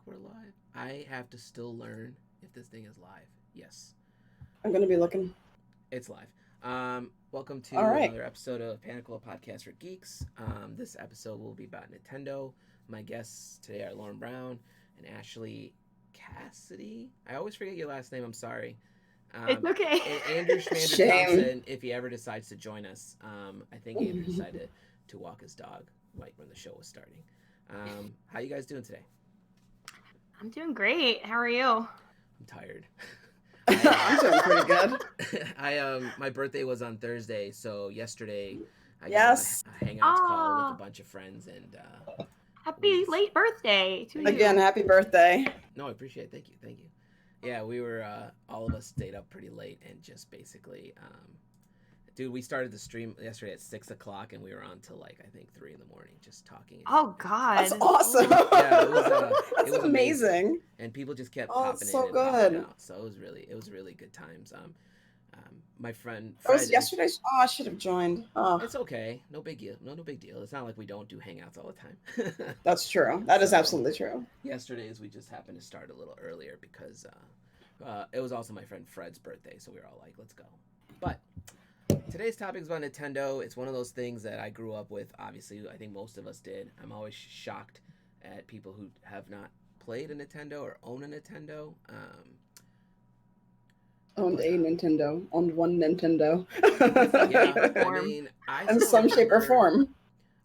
we're live. I have to still learn if this thing is live. Yes, I'm gonna be looking. it's live. Welcome All to right. another episode of Panicle Podcast for Geeks. This episode will be about Nintendo. My guests today are Lauren Brown and Ashley Cassaday. I always forget your last name. I'm sorry. It's okay. And Andrew Schmander Shame. Thompson, if he ever decides to join us. I think Andrew decided to walk his dog right when the show was starting. How you guys doing today? I'm doing great. How are you? I'm tired. I'm doing pretty good. My birthday was on Thursday, so yesterday I Yes. got a hangouts call with Ah. a bunch of friends and Happy late birthday to you. Again, happy birthday. no, I appreciate it. Thank you. Yeah, we were all of us stayed up pretty late and just basically dude, we started the stream yesterday at 6:00 and we were on till like I think 3 in the morning just talking. Oh God. That's awesome. Yeah, it That's was amazing. And people just kept Oh, popping it's so in and popping good. out. So it was really good times. My friend It was Fred yesterday's. Oh, I should have joined. Oh, It's okay. No big deal. No big deal. It's not like we don't do hangouts all the time. that's true. That is So, absolutely true. Yesterday's we just happened to start a little earlier because it was also my friend Fred's birthday, so we were all like, let's go. But today's topic is about Nintendo. It's one of those things that I grew up with. Obviously, I think most of us did. I'm always shocked at people who have not played a Nintendo or own a Nintendo. Owned a Nintendo. Owned one Nintendo. Yeah, I Form. mean, I In still some shape or remember- form.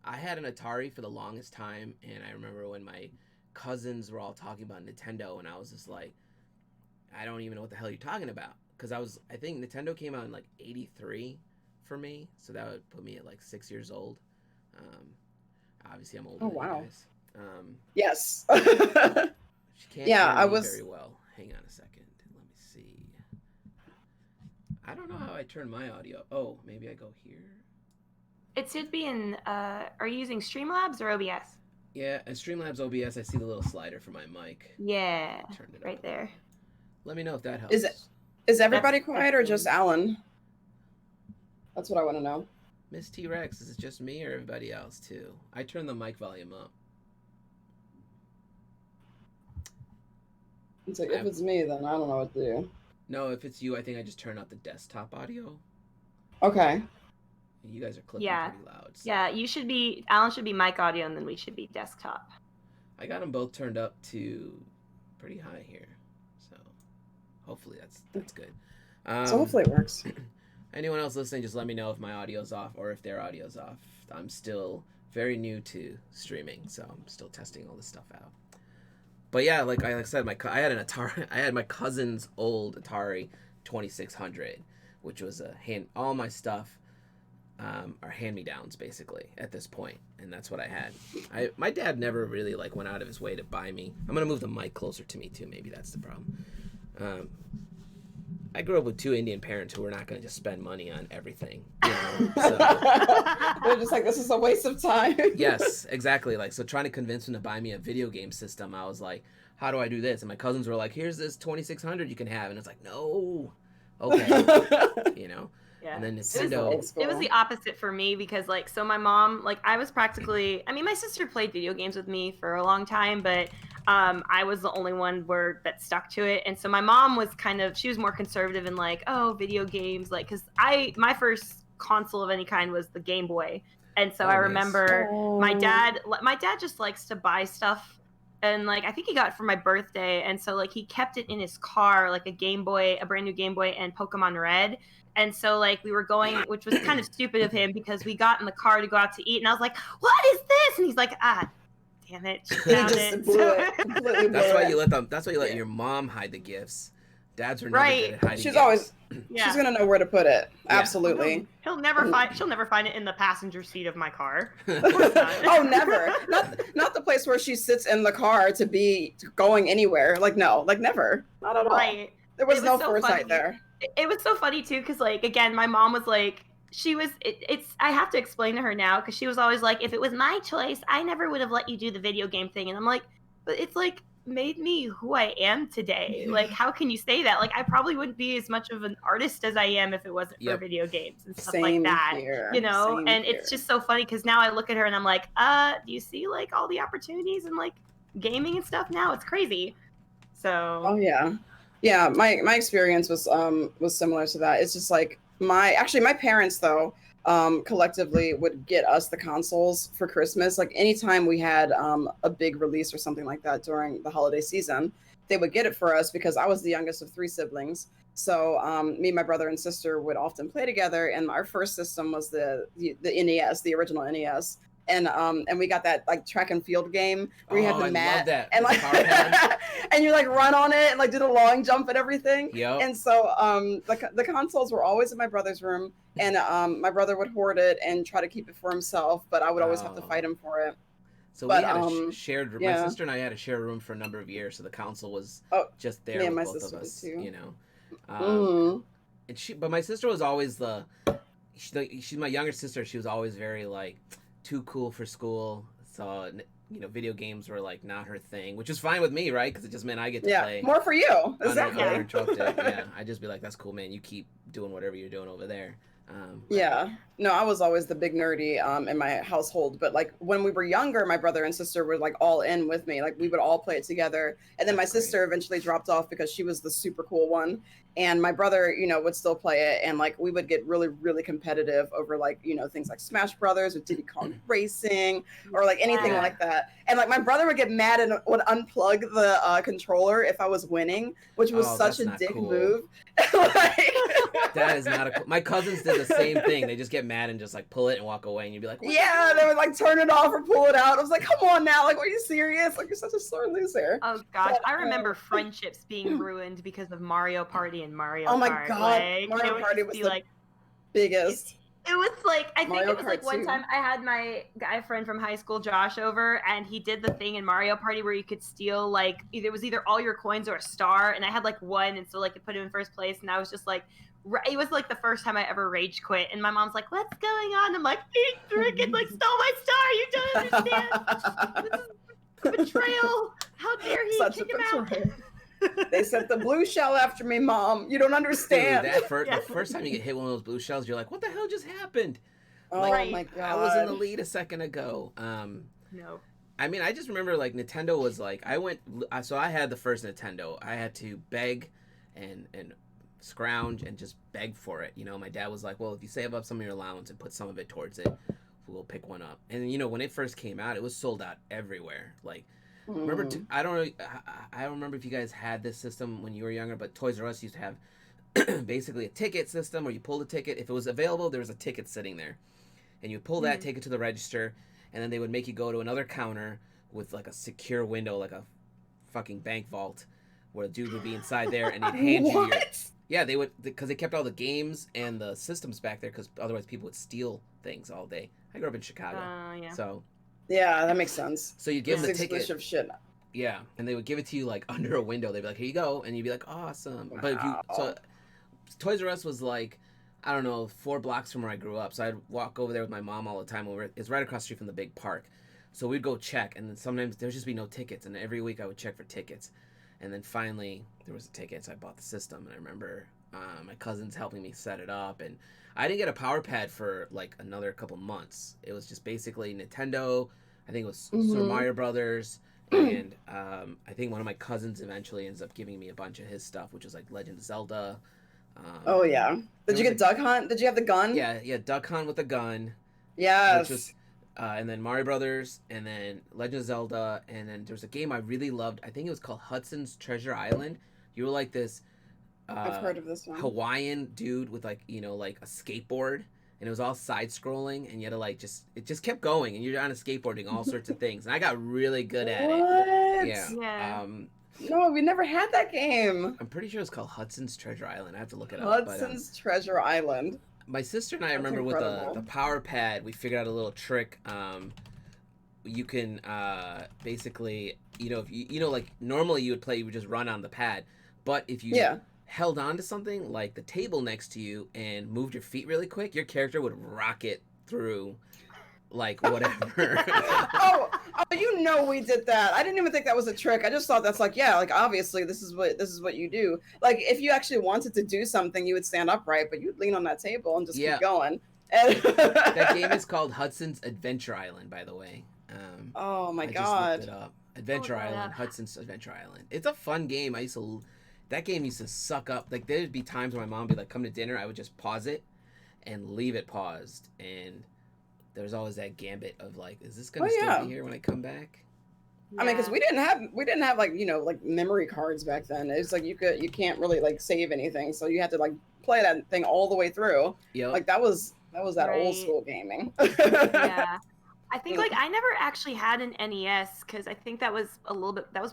I had an Atari for the longest time, and I remember when my cousins were all talking about Nintendo, and I was just like, I don't even know what the hell you're talking about. Because I think Nintendo came out in like 83 for me, so that would put me at like 6 years old. Obviously, I'm older Oh, than wow. you guys. Yes. She can't Yeah, hear I me was- very well. Hang on a second. Let me see. I don't know how I turn my audio up. Oh, maybe I go here. It should be in. Are you using Streamlabs or OBS? Yeah, and Streamlabs OBS, I see the little slider for my mic. Yeah, Turned it right up. there. Let me know if that helps. Is everybody That's quiet or just fine. Alan? That's what I want to know. Miss T-Rex, is it just me or everybody else too? I turned the mic volume up. It's like, if it's me, then I don't know what to do. No, if it's you, I think I just turn up the desktop audio. Okay. You guys are clipping Yeah. pretty loud. So Yeah, you should be. Alan should be mic audio, and then we should be desktop. I got them both turned up to pretty high here. So hopefully that's good. So hopefully it works. Anyone else listening, just let me know if my audio's off or if their audio's off. I'm still very new to streaming, so I'm still testing all this stuff out. But yeah, like I said, I had an Atari. I had my cousin's old Atari 2600, which was all my stuff are hand-me-downs basically at this point, and that's what I had. My dad never really like went out of his way to buy me. I'm gonna move the mic closer to me too. Maybe that's the problem. I grew up with two Indian parents who were not going to just spend money on everything. You know? So, They're just like, this is a waste of time. yes, exactly. Like, so trying to convince them to buy me a video game system, I was like, how do I do this? And my cousins were like, here's this 2600 you can have. And it's like, no. Okay. You know? Yeah. And then Old Nintendo. school. It was the opposite for me because, like, so my mom, like, I was practically, I mean, my sister played video games with me for a long time, but I was the only one that stuck to it. And so my mom was she was more conservative and like, oh, video games, like, because my first console of any kind was the Game Boy. And so Oh, I nice. remember Oh. my dad just likes to buy stuff. And like, I think he got it for my birthday. And so like, he kept it in his car, like a brand new Game Boy and Pokemon Red. And so, like, we were going, which was kind of stupid of him because we got in the car to go out to eat, and I was like, "What is this?" And he's like, damn it, she He found just it." blew it. Completely blew That's why it. you let them. That's why you let Yeah. your mom hide the gifts. Dads are never Right. good at hiding She's gifts. always, Yeah. she's gonna know where to put it. Yeah. Absolutely. She'll never find it in the passenger seat of my car. Oh, never. Not the place where she sits in the car to be going anywhere. Like, no, like never. Not at all. Right. There was It no was so foresight funny. there. It was so funny too because like again my mom was like it's I have to explain to her now because she was always like, if it was my choice I never would have let you do the video game thing, and I'm like, but it's like made me who I am today. Like, how can you say that? Like, I probably wouldn't be as much of an artist as I am if it wasn't for Yep. video games and stuff Same like that. here. You know, Same and here. it's just so funny because now I look at her and I'm like, do you see like all the opportunities and like gaming and stuff now. It's crazy. So Oh yeah. My experience was similar to that. It's just like my parents though collectively would get us the consoles for Christmas. Like anytime we had a big release or something like that during the holiday season, they would get it for us because I was the youngest of 3 siblings. So me, my brother, and sister would often play together. And our first system was the NES, the original NES. And we got that like track and field game where you have the mat and like and you like run on it and like do the long jump and everything. Yep. And so the consoles were always in my brother's room, and my brother would hoard it and try to keep it for himself, but I would always have to fight him for it. So we had a shared room. My sister and I had a shared room for a number of years, so the console was just there with both of us, too. You know. But my sister was always she's my younger sister. She was always very like too cool for school, so video games were like not her thing, which is fine with me, right? Because it just meant I get to play more for you. Exactly. Uninterrupted. Yeah, I'd just be like, that's cool, man. You keep doing whatever you're doing over there. No, I was always the big nerdy in my household, but like when we were younger, my brother and sister were like all in with me. Like we would all play it together, and then my sister eventually dropped off because she was the super cool one, and my brother would still play it, and like we would get really, really competitive over like things like Smash Brothers or Diddy Kong Racing or like anything like that. And like my brother would get mad and would unplug the controller if I was winning, which was such a dick move. Like, that is not a. My cousins did the same thing. They just get mad and just like pull it and walk away, and you'd be like, yeah, they would like turn it off or pull it out. I was like, come on now, like, are you serious? Like, you're such a sore loser. Oh gosh, I remember friendships being ruined because of Mario Party and Mario Kart. Oh my god, like, Mario Party was the biggest. It was like, I think Mario it was like Kart one 2. time I had my guy friend from high school, Josh, over, and he did the thing in Mario Party where you could steal like it was either all your coins or a star, and I had like one, and so like it put him in first place, and I was just like, it was like the first time I ever rage quit, and my mom's like, "What's going on?" I'm like, "He freaking like stole my star! You don't understand! This is betrayal! How dare he kick him out!" They sent the blue shell after me, Mom. You don't understand. Dude, the first time you get hit with one of those blue shells, you're like, what the hell just happened? Oh my god. I was in the lead a second ago. No. I mean, I just remember like Nintendo was like, so I had the first Nintendo. I had to beg and scrounge and just beg for it. My dad was like, well, if you save up some of your allowance and put some of it towards it, we'll pick one up. And when it first came out, it was sold out everywhere. Like, remember, I don't remember if you guys had this system when you were younger, but Toys R Us used to have basically a ticket system where you pulled a ticket. If it was available, there was a ticket sitting there, and you pull that, take it to the register, and then they would make you go to another counter with like a secure window, like a fucking bank vault, where the dude would be inside there and he'd hand you your. Yeah, they would, because they kept all the games and the systems back there, because otherwise people would steal things all day. I grew up in Chicago, so. Yeah, that makes sense. So you'd give them the ticket. Exclusive shit. Yeah, and they would give it to you like under a window. They'd be like, "Here you go," and you'd be like, "Awesome." Wow. But Toys R Us was like, I don't know, 4 blocks from where I grew up. So I'd walk over there with my mom all the time. It's right across the street from the big park. So we'd go check, and then sometimes there'd just be no tickets. And every week I would check for tickets, and then finally there was a ticket, so I bought the system. And I remember my cousins helping me set it up, and I didn't get a power pad for like another couple months. It was just basically Nintendo. I think it was Super Mario Brothers, and I think one of my cousins eventually ends up giving me a bunch of his stuff, which was like Legend of Zelda. Oh yeah. Did you get Duck Hunt? Did you have the gun? Yeah, Duck Hunt with a gun. Yes. Which was, and then Mario Brothers, and then Legend of Zelda, and then there was a game I really loved. I think it was called Hudson's Treasure Island. You were like this. I've heard of this one. Hawaiian dude with like like a skateboard. And it was all side-scrolling, and you had to like it just kept going, and you're on a skateboard doing all sorts of things, and I got really good at it. Yeah. No, we never had that game. I'm pretty sure it's called Hudson's Treasure Island. I have to look it up. Hudson's Treasure Island. My sister and I remember with the power pad, we figured out a little trick. You can basically, if like normally you would just run on the pad, but if you held on to something like the table next to you and moved your feet really quick, your character would rocket through like whatever. oh, we did that. I didn't even think that was a trick. I just thought that's like, like obviously this is what you do. Like if you actually wanted to do something, you would stand upright, but you'd lean on that table and just keep going. That game is called Hudson's Adventure Island, by the way. Oh my I god. just looked it up. Adventure Look that Island, up. Hudson's Adventure Island. It's a fun game. That game used to suck up. Like there'd be times where my mom would be like, "Come to dinner." I would just pause it and leave it paused, and there's always that gambit of like, "Is this gonna still be here when I come back?" I mean, because we didn't have like like memory cards back then. It's like you can't really like save anything, so you had to like play that thing all the way through. Yep. Like that was that old Right. school gaming. Yeah. I think like I never actually had an NES because I think that was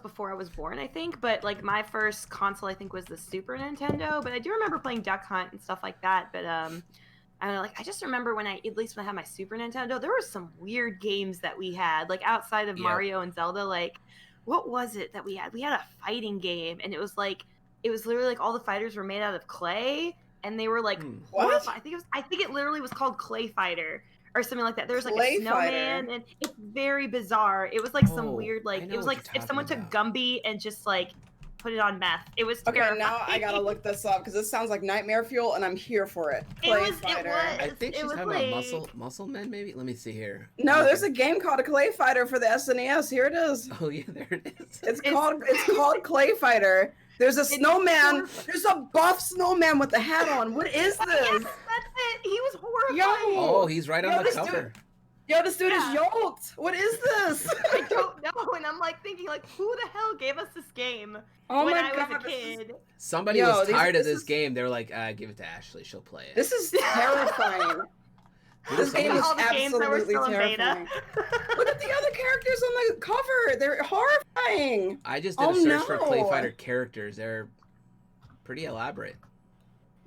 before I was born, I think. But like my first console I think was the Super Nintendo. But I do remember playing Duck Hunt and stuff like that. But I don't know, like I just remember when I had my Super Nintendo, there were some weird games that we had, like outside of Mario and Zelda. Like, what was it that we had? We had a fighting game, and it was literally like all the fighters were made out of clay, and they were like What? I think it literally was called Clay Fighter or something like that. There was like Clay a snowman, Fighter. and it's very bizarre. It was like some weird I like know it was what like you're if someone talking took Gumby and just like put it on meth. It was Okay, terrifying. now I gotta look this up because this sounds like nightmare fuel, and I'm here for it. Clay Fighter. I think she's talking like... about Muscle Men, maybe. Let me see here. No, there's a game called Clay Fighter for the SNES. Here it is. Oh yeah, there it is. It's called Clay Fighter. There's a snowman. There's a buff snowman with a hat on. What is this? Yes, that's it. He was horrifying. Oh, he's right on the cover. This dude is yoked. What is this? I don't know, and I'm like thinking, like, who the hell gave us this game Oh when my I God, was a kid? Somebody was tired of this game. They're like, give it to Ashley. She'll play it. This is terrifying. This game is All the games that were absolutely still in beta. terrifying. Look at the other characters on the cover. They're horrifying. I just did a search for Clay Fighter characters. They're pretty elaborate.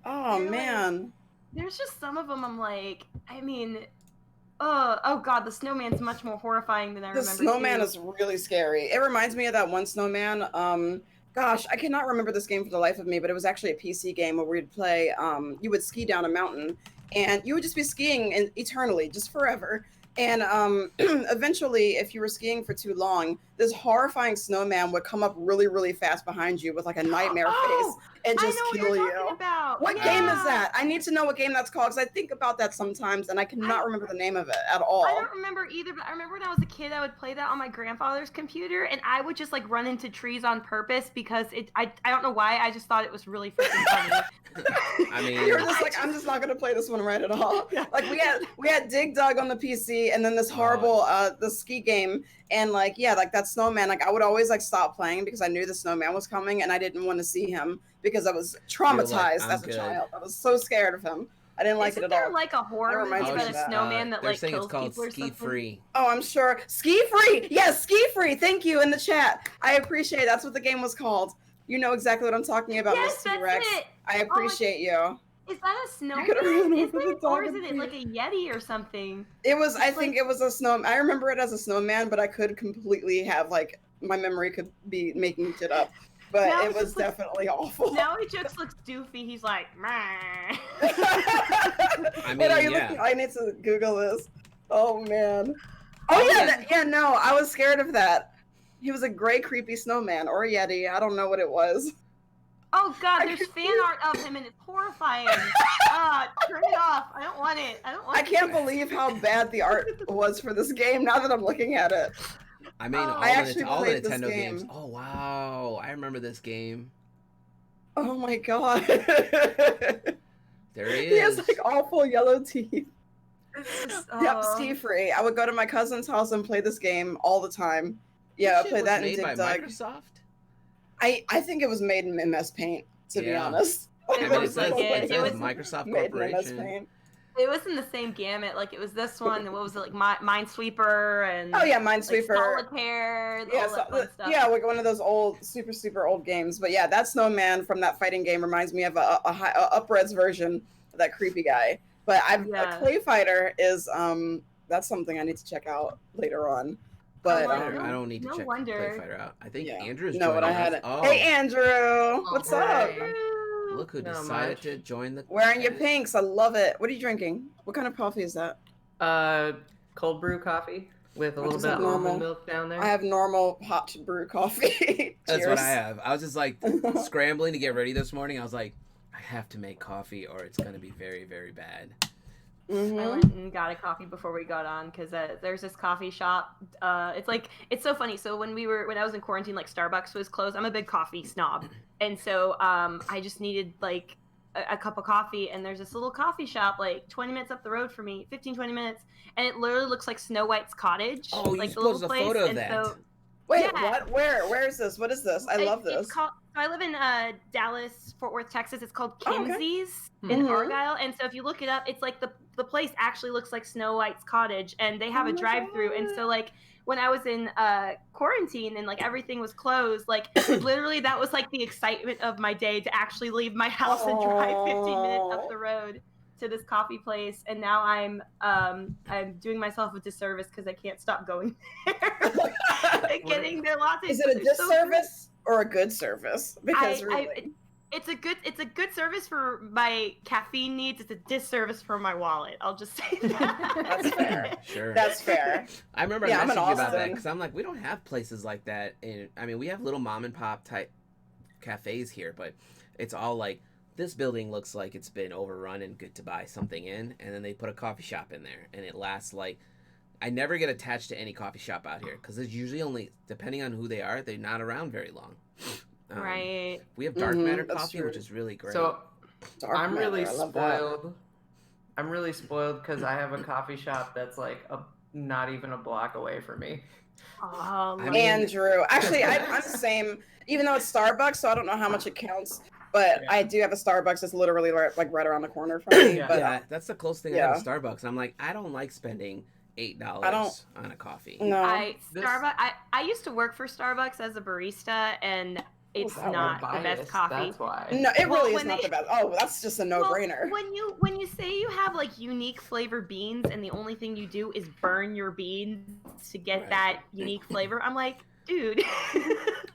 Oh man. There's just some of them I'm like, I mean, oh god, the snowman's much more horrifying than I remember. The snowman too. is really scary. It reminds me of that one snowman. Gosh, I cannot remember this game for the life of me, but it was actually a PC game where we'd play. You would ski down a mountain, and you would just be skiing eternally, just forever. And eventually, if you were skiing for too long, this horrifying snowman would come up really, really fast behind you with like a nightmare face and just kill you. What game is that? I need to know what game that's called because I think about that sometimes and I cannot remember the name of it at all. I don't remember either, but I remember when I was a kid, I would play that on my grandfather's computer, and I would just like run into trees on purpose because I don't know why, I just thought it was really freaking funny. I mean, you're just like, I'm just not gonna play this one right at all. Like we had Dig Dug on the PC, and then this horrible the ski game, and like that snowman. Like I would always like stop playing because I knew the snowman was coming, and I didn't want to see him because I was traumatized as a child. I was so scared of him. I didn't like it at all. Isn't there like a horror movie about a snowman that like kills people or something? Ski Free. Oh, I'm sure. Ski Free. Yes, Ski Free. Thank you in the chat. I appreciate it. That's what the game was called. You know exactly what I'm talking about, Miss T-Rex. I appreciate you. Is that a snowman? Or is it like a Yeti or something? It was. I think it was a snow. I remember it as a snowman, but I could completely have like my memory could be making shit up. But now it was definitely awful. Now he just looks doofy. He's like, meh. I mean, I need to Google this. Oh man. Oh yeah, no, I was scared of that. He was a gray, creepy snowman or a Yeti. I don't know what it was. Oh god, there's fan art of him and it's horrifying. Turn it off. I don't want it. I can't believe how bad the art was for this game now that I'm looking at it. I mean, all the Nintendo games. Oh wow, I remember this game. Oh my god. There he is. He has like awful yellow teeth. Yep, Ski Free. I would go to my cousin's house and play this game all the time. Yeah, I played that in Dig Dug. Microsoft? I think it was made in MS Paint, to be honest. I mean, it says Microsoft Corporation. It was in the same gamut. Like it was this one, and what was it like? Minesweeper and Minesweeper, like Solitaire, all that fun stuff. Yeah, like one of those old, super old games. But yeah, that snowman from that fighting game reminds me of a up-res version of that creepy guy. But a Clay Fighter is that's something I need to check out later on. But I don't need to check Clay Fighter out. I think Andrew's joining what I had. Oh. Hey Andrew, what's up? Look who decided to join the. Wearing your pinks, I love it. What are you drinking? What kind of coffee is that? Cold brew coffee with a little bit of almond milk down there. I have normal hot brew coffee. That's what I have. I was just like scrambling to get ready this morning. I was like, I have to make coffee or it's gonna be very, very bad. I went and got a coffee before we got on because there's this coffee shop. It's so funny. So when I was in quarantine, like Starbucks was closed. I'm a big coffee snob, and so I just needed like a cup of coffee. And there's this little coffee shop like 20 minutes up the road from me, 20 minutes, and it literally looks like Snow White's cottage. Oh, like you the little posted a place. photo of And that. so Wait, yeah. what? Where is this? What is this? I love this. It's called, so I live in Dallas, Fort Worth, Texas. It's called Oh, okay. Kimsey's in Mhm. Argyle. And so if you look it up, it's like the place actually looks like Snow White's cottage, and they have a my drive-through. And so like when I was in quarantine and like everything was closed, like literally that was like the excitement of my day to actually leave my house and drive 15 minutes up the road to this coffee place. And now I'm doing myself a disservice because I can't stop going there and getting their lattes. Is it a They're so disservice or a good service? Because it's a good service for my caffeine needs. It's a disservice for my wallet. I'll just say that. That's fair. Sure. That's fair. I remember Yeah, I'm in messaging you about that Austin. because I'm like, we don't have places like that. We have little mom and pop type cafes here, but it's all like, this building looks like it's been overrun and good to buy something in, and then they put a coffee shop in there, and it lasts like, I never get attached to any coffee shop out here because it's usually only, depending on who they are, they're not around very long. Right. We have dark matter that's coffee, true. which is really great. So Dark I'm matter, really I love that. spoiled. I'm really spoiled because I have a coffee shop that's like not even a block away from me. Oh, I mean- Andrew. Actually, I'm the same. Even though it's Starbucks, so I don't know how much it counts. But Yeah. I do have a Starbucks that's literally right around the corner from me. Yeah. But yeah, that's the closest thing I have to Starbucks. I'm like, I don't like spending $8 on a coffee. no. I used to work for Starbucks as a barista, and it's that not You're the best biased, coffee. That's why. No, it Well, really is when not they- the best. Oh, that's just a no-brainer. Well, when you say you have like unique flavor beans, and the only thing you do is burn your beans to get Right. that unique flavor, I'm like, dude.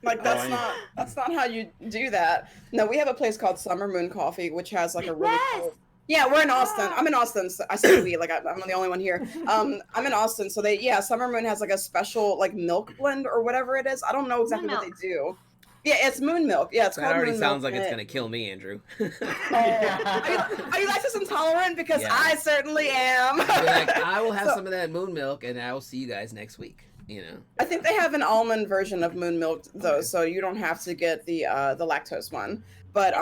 Like I that's not how you do that. No, we have a place called Summer Moon Coffee, which has like a really Yes! cool. Yeah, we're in Austin. I'm in Austin. So I say we, like I'm the only one here. I'm in Austin, so Summer Moon has like a special like milk blend or whatever it is. I don't know exactly what they milk. do. Yeah, it's moon milk. Yeah, it's That called already moon sounds milk, like it's and gonna kill me, Andrew. Are you lactose intolerant? Because Yeah. I certainly am. Be like, I will have So- some of that moon milk, and I will see you guys next week. You know. I think they have an almond version of moon milk though, so you don't have to get the lactose one. But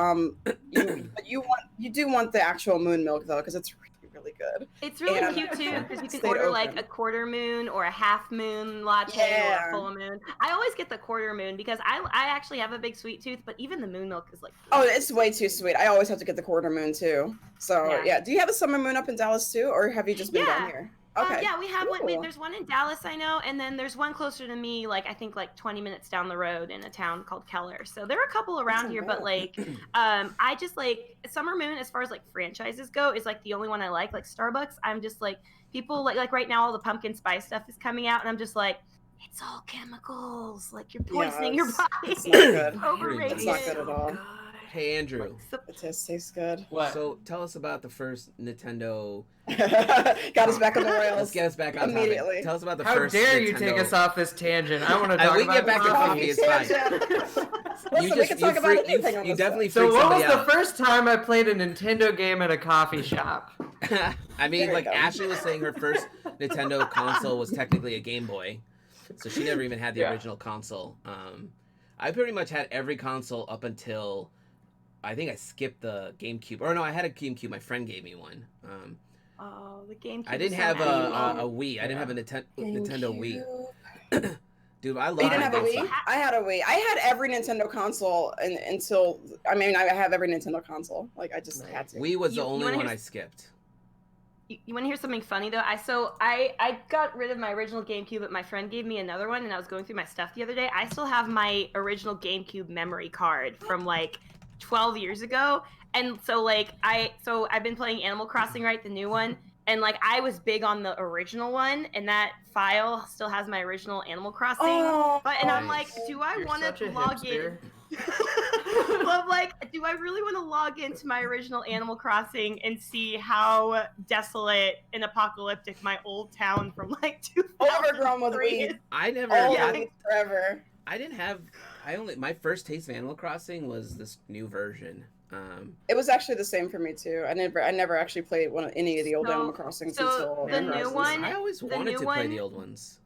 you do want the actual moon milk though, because it's really good. It's really And- cute too, because you can Stayed order like open. a quarter moon or a half moon latte Yeah. or a full moon. I always get the quarter moon because I actually have a big sweet tooth, but even the moon milk is like. Oh, it's way too sweet. I always have to get the quarter moon too. So Yeah. yeah, do you have a summer moon up in Dallas too, or have you just been down Yeah. here? Okay. Yeah, we have one. Cool. There's one in Dallas, I know, and then there's one closer to me, like I think like 20 minutes down the road in a town called Keller. So there are a couple around That's here, a but lot. like, I just like Summer Moon as far as like franchises go is like the only one I like. Like Starbucks, I'm just like people like right now all the pumpkin spice stuff is coming out, and I'm just like, it's all chemicals. Like you're poisoning your body. It's not good. Overrated. It's not good at all. Hey, Andrew. It tastes good. What? So tell us about the first Nintendo. Got us back on the rails. Let's get us back on Immediately. topic. Tell us about the How first. dare you Nintendo. take us off this tangent? I want to talk we about get back to coffee. coffee. It's fine. Listen, we just- can talk about freak- anything on you this definitely stuff. So freaked what was somebody the first time I played a Nintendo game at a coffee shop? I mean, There you like go. Ashley was saying, her first Nintendo console was technically a Game Boy, so she never even had the Yeah. original console. I pretty much had every console up until I think I skipped the GameCube. Or no, I had a GameCube. My friend gave me one. Oh, the GameCube. I didn't is so have magical. a Wii. I didn't have a Nintendo Wii. Dude, I love. You didn't have a my Wii? console. I had a Wii. I had every Nintendo console until I have every Nintendo console. Like I just had to. Wii was the You only wanna one hear- I skipped. You want to hear something funny though? I got rid of my original GameCube, but my friend gave me another one, and I was going through my stuff the other day. I still have my original GameCube memory card from like 12 years ago, and so like I've been playing Animal Crossing, right, the new one, and like I was big on the original one, and that file still has my original Animal Crossing. Oh, And I'm nice. like, do I You're want such to a log in? hipster. Well, I'm like, do I really want to log into my original Animal Crossing and see how desolate and apocalyptic my old town from like 2003 overgrown with is? weed. I never. All Yeah. got- weed forever. I didn't have. My first taste of Animal Crossing was this new version. It was actually the same for me too. I never actually played any of the old So- Animal Crossings so until the New new Horizons. one- I always the wanted new to play one- the old ones.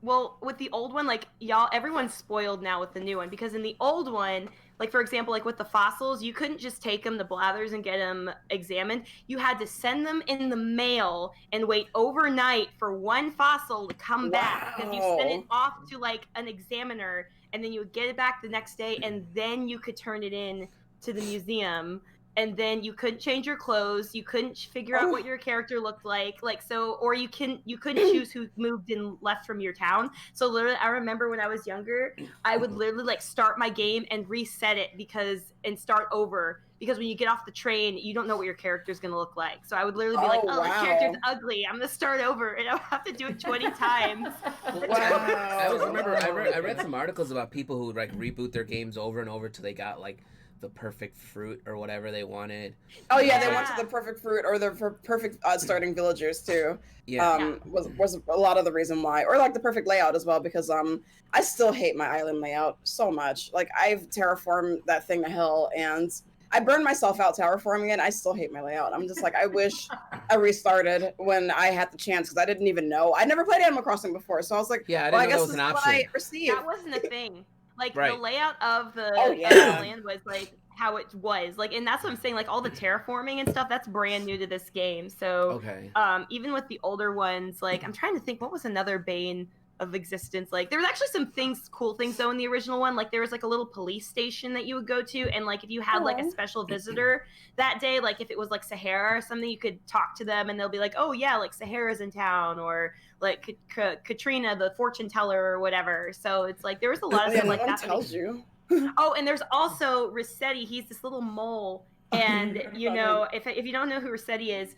Well, with the old one, like y'all, everyone's spoiled now with the new one because in the old one, like for example, like with the fossils, you couldn't just take them to Blathers and get them examined. You had to send them in the mail and wait overnight for one fossil to come back because you sent it off to like an examiner, and then you would get it back the next day, and then you could turn it in to the museum. And then you couldn't change your clothes. You couldn't figure out what your character looked like so, or you couldn't choose who moved and left from your town. So literally, I remember when I was younger, I would literally like start my game and reset it and start over because when you get off the train, you don't know what your character's gonna look like. So I would literally be like, "Oh, this character's ugly. I'm gonna start over," and I would have to do it 20 times. I always remember I read some articles about people who like reboot their games over and over till they got like the perfect fruit or whatever they wanted. Oh yeah, they went to the perfect fruit or the perfect starting villagers too. Was a lot of the reason why, or like the perfect layout as well, because I still hate my island layout so much. Like I've terraformed that thing to hell, and I burned myself out terraforming it. I still hate my layout. I'm just like, I wish I restarted when I had the chance, because I didn't even know. I never played Animal Crossing before, so I was like, yeah, I didn't know that was an option. I received. That wasn't a thing. Like right. the layout of the land was like how it was. Like, and that's what I'm saying. Like all the terraforming and stuff, that's brand new to this game. So, even with the older ones, like I'm trying to think, what was another bane of existence? Like there was actually some cool things though in the original one. Like there was like a little police station that you would go to, and like if you had like a special visitor that day, like if it was like Sahara or something, you could talk to them and they'll be like, oh yeah, like Sahara's in town, or like Katrina the fortune teller or whatever. So it's like there was a lot of stuff like that. Tells you. Oh, and there's also Reneé. He's this little mole, and you know, if you don't know who Reneé is,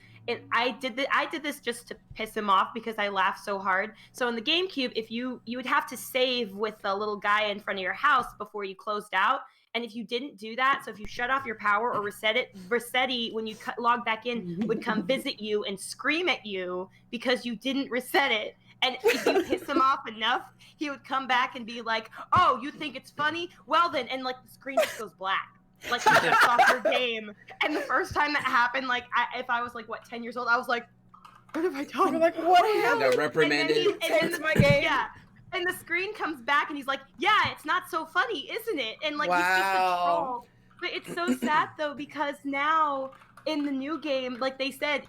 I did this just to piss him off because I laughed so hard. So in the GameCube, if you would have to save with the little guy in front of your house before you closed out. And if you didn't do that, so if you shut off your power or reset it, Reneé, when you log back in, would come visit you and scream at you because you didn't reset it. And if you piss him off enough, he would come back and be like, "Oh, you think it's funny? Well then," and like the screen just goes black, like you just off your game. And the first time that happened, like if I was like 10 years old, I was like, "What have I done?" You're like, "What happened?" Got reprimanded. And then my game. Yeah. And the screen comes back and he's like, "Yeah, it's not so funny, isn't it?" And like he's just a troll. But it's so sad though, because now in the new game, like they said,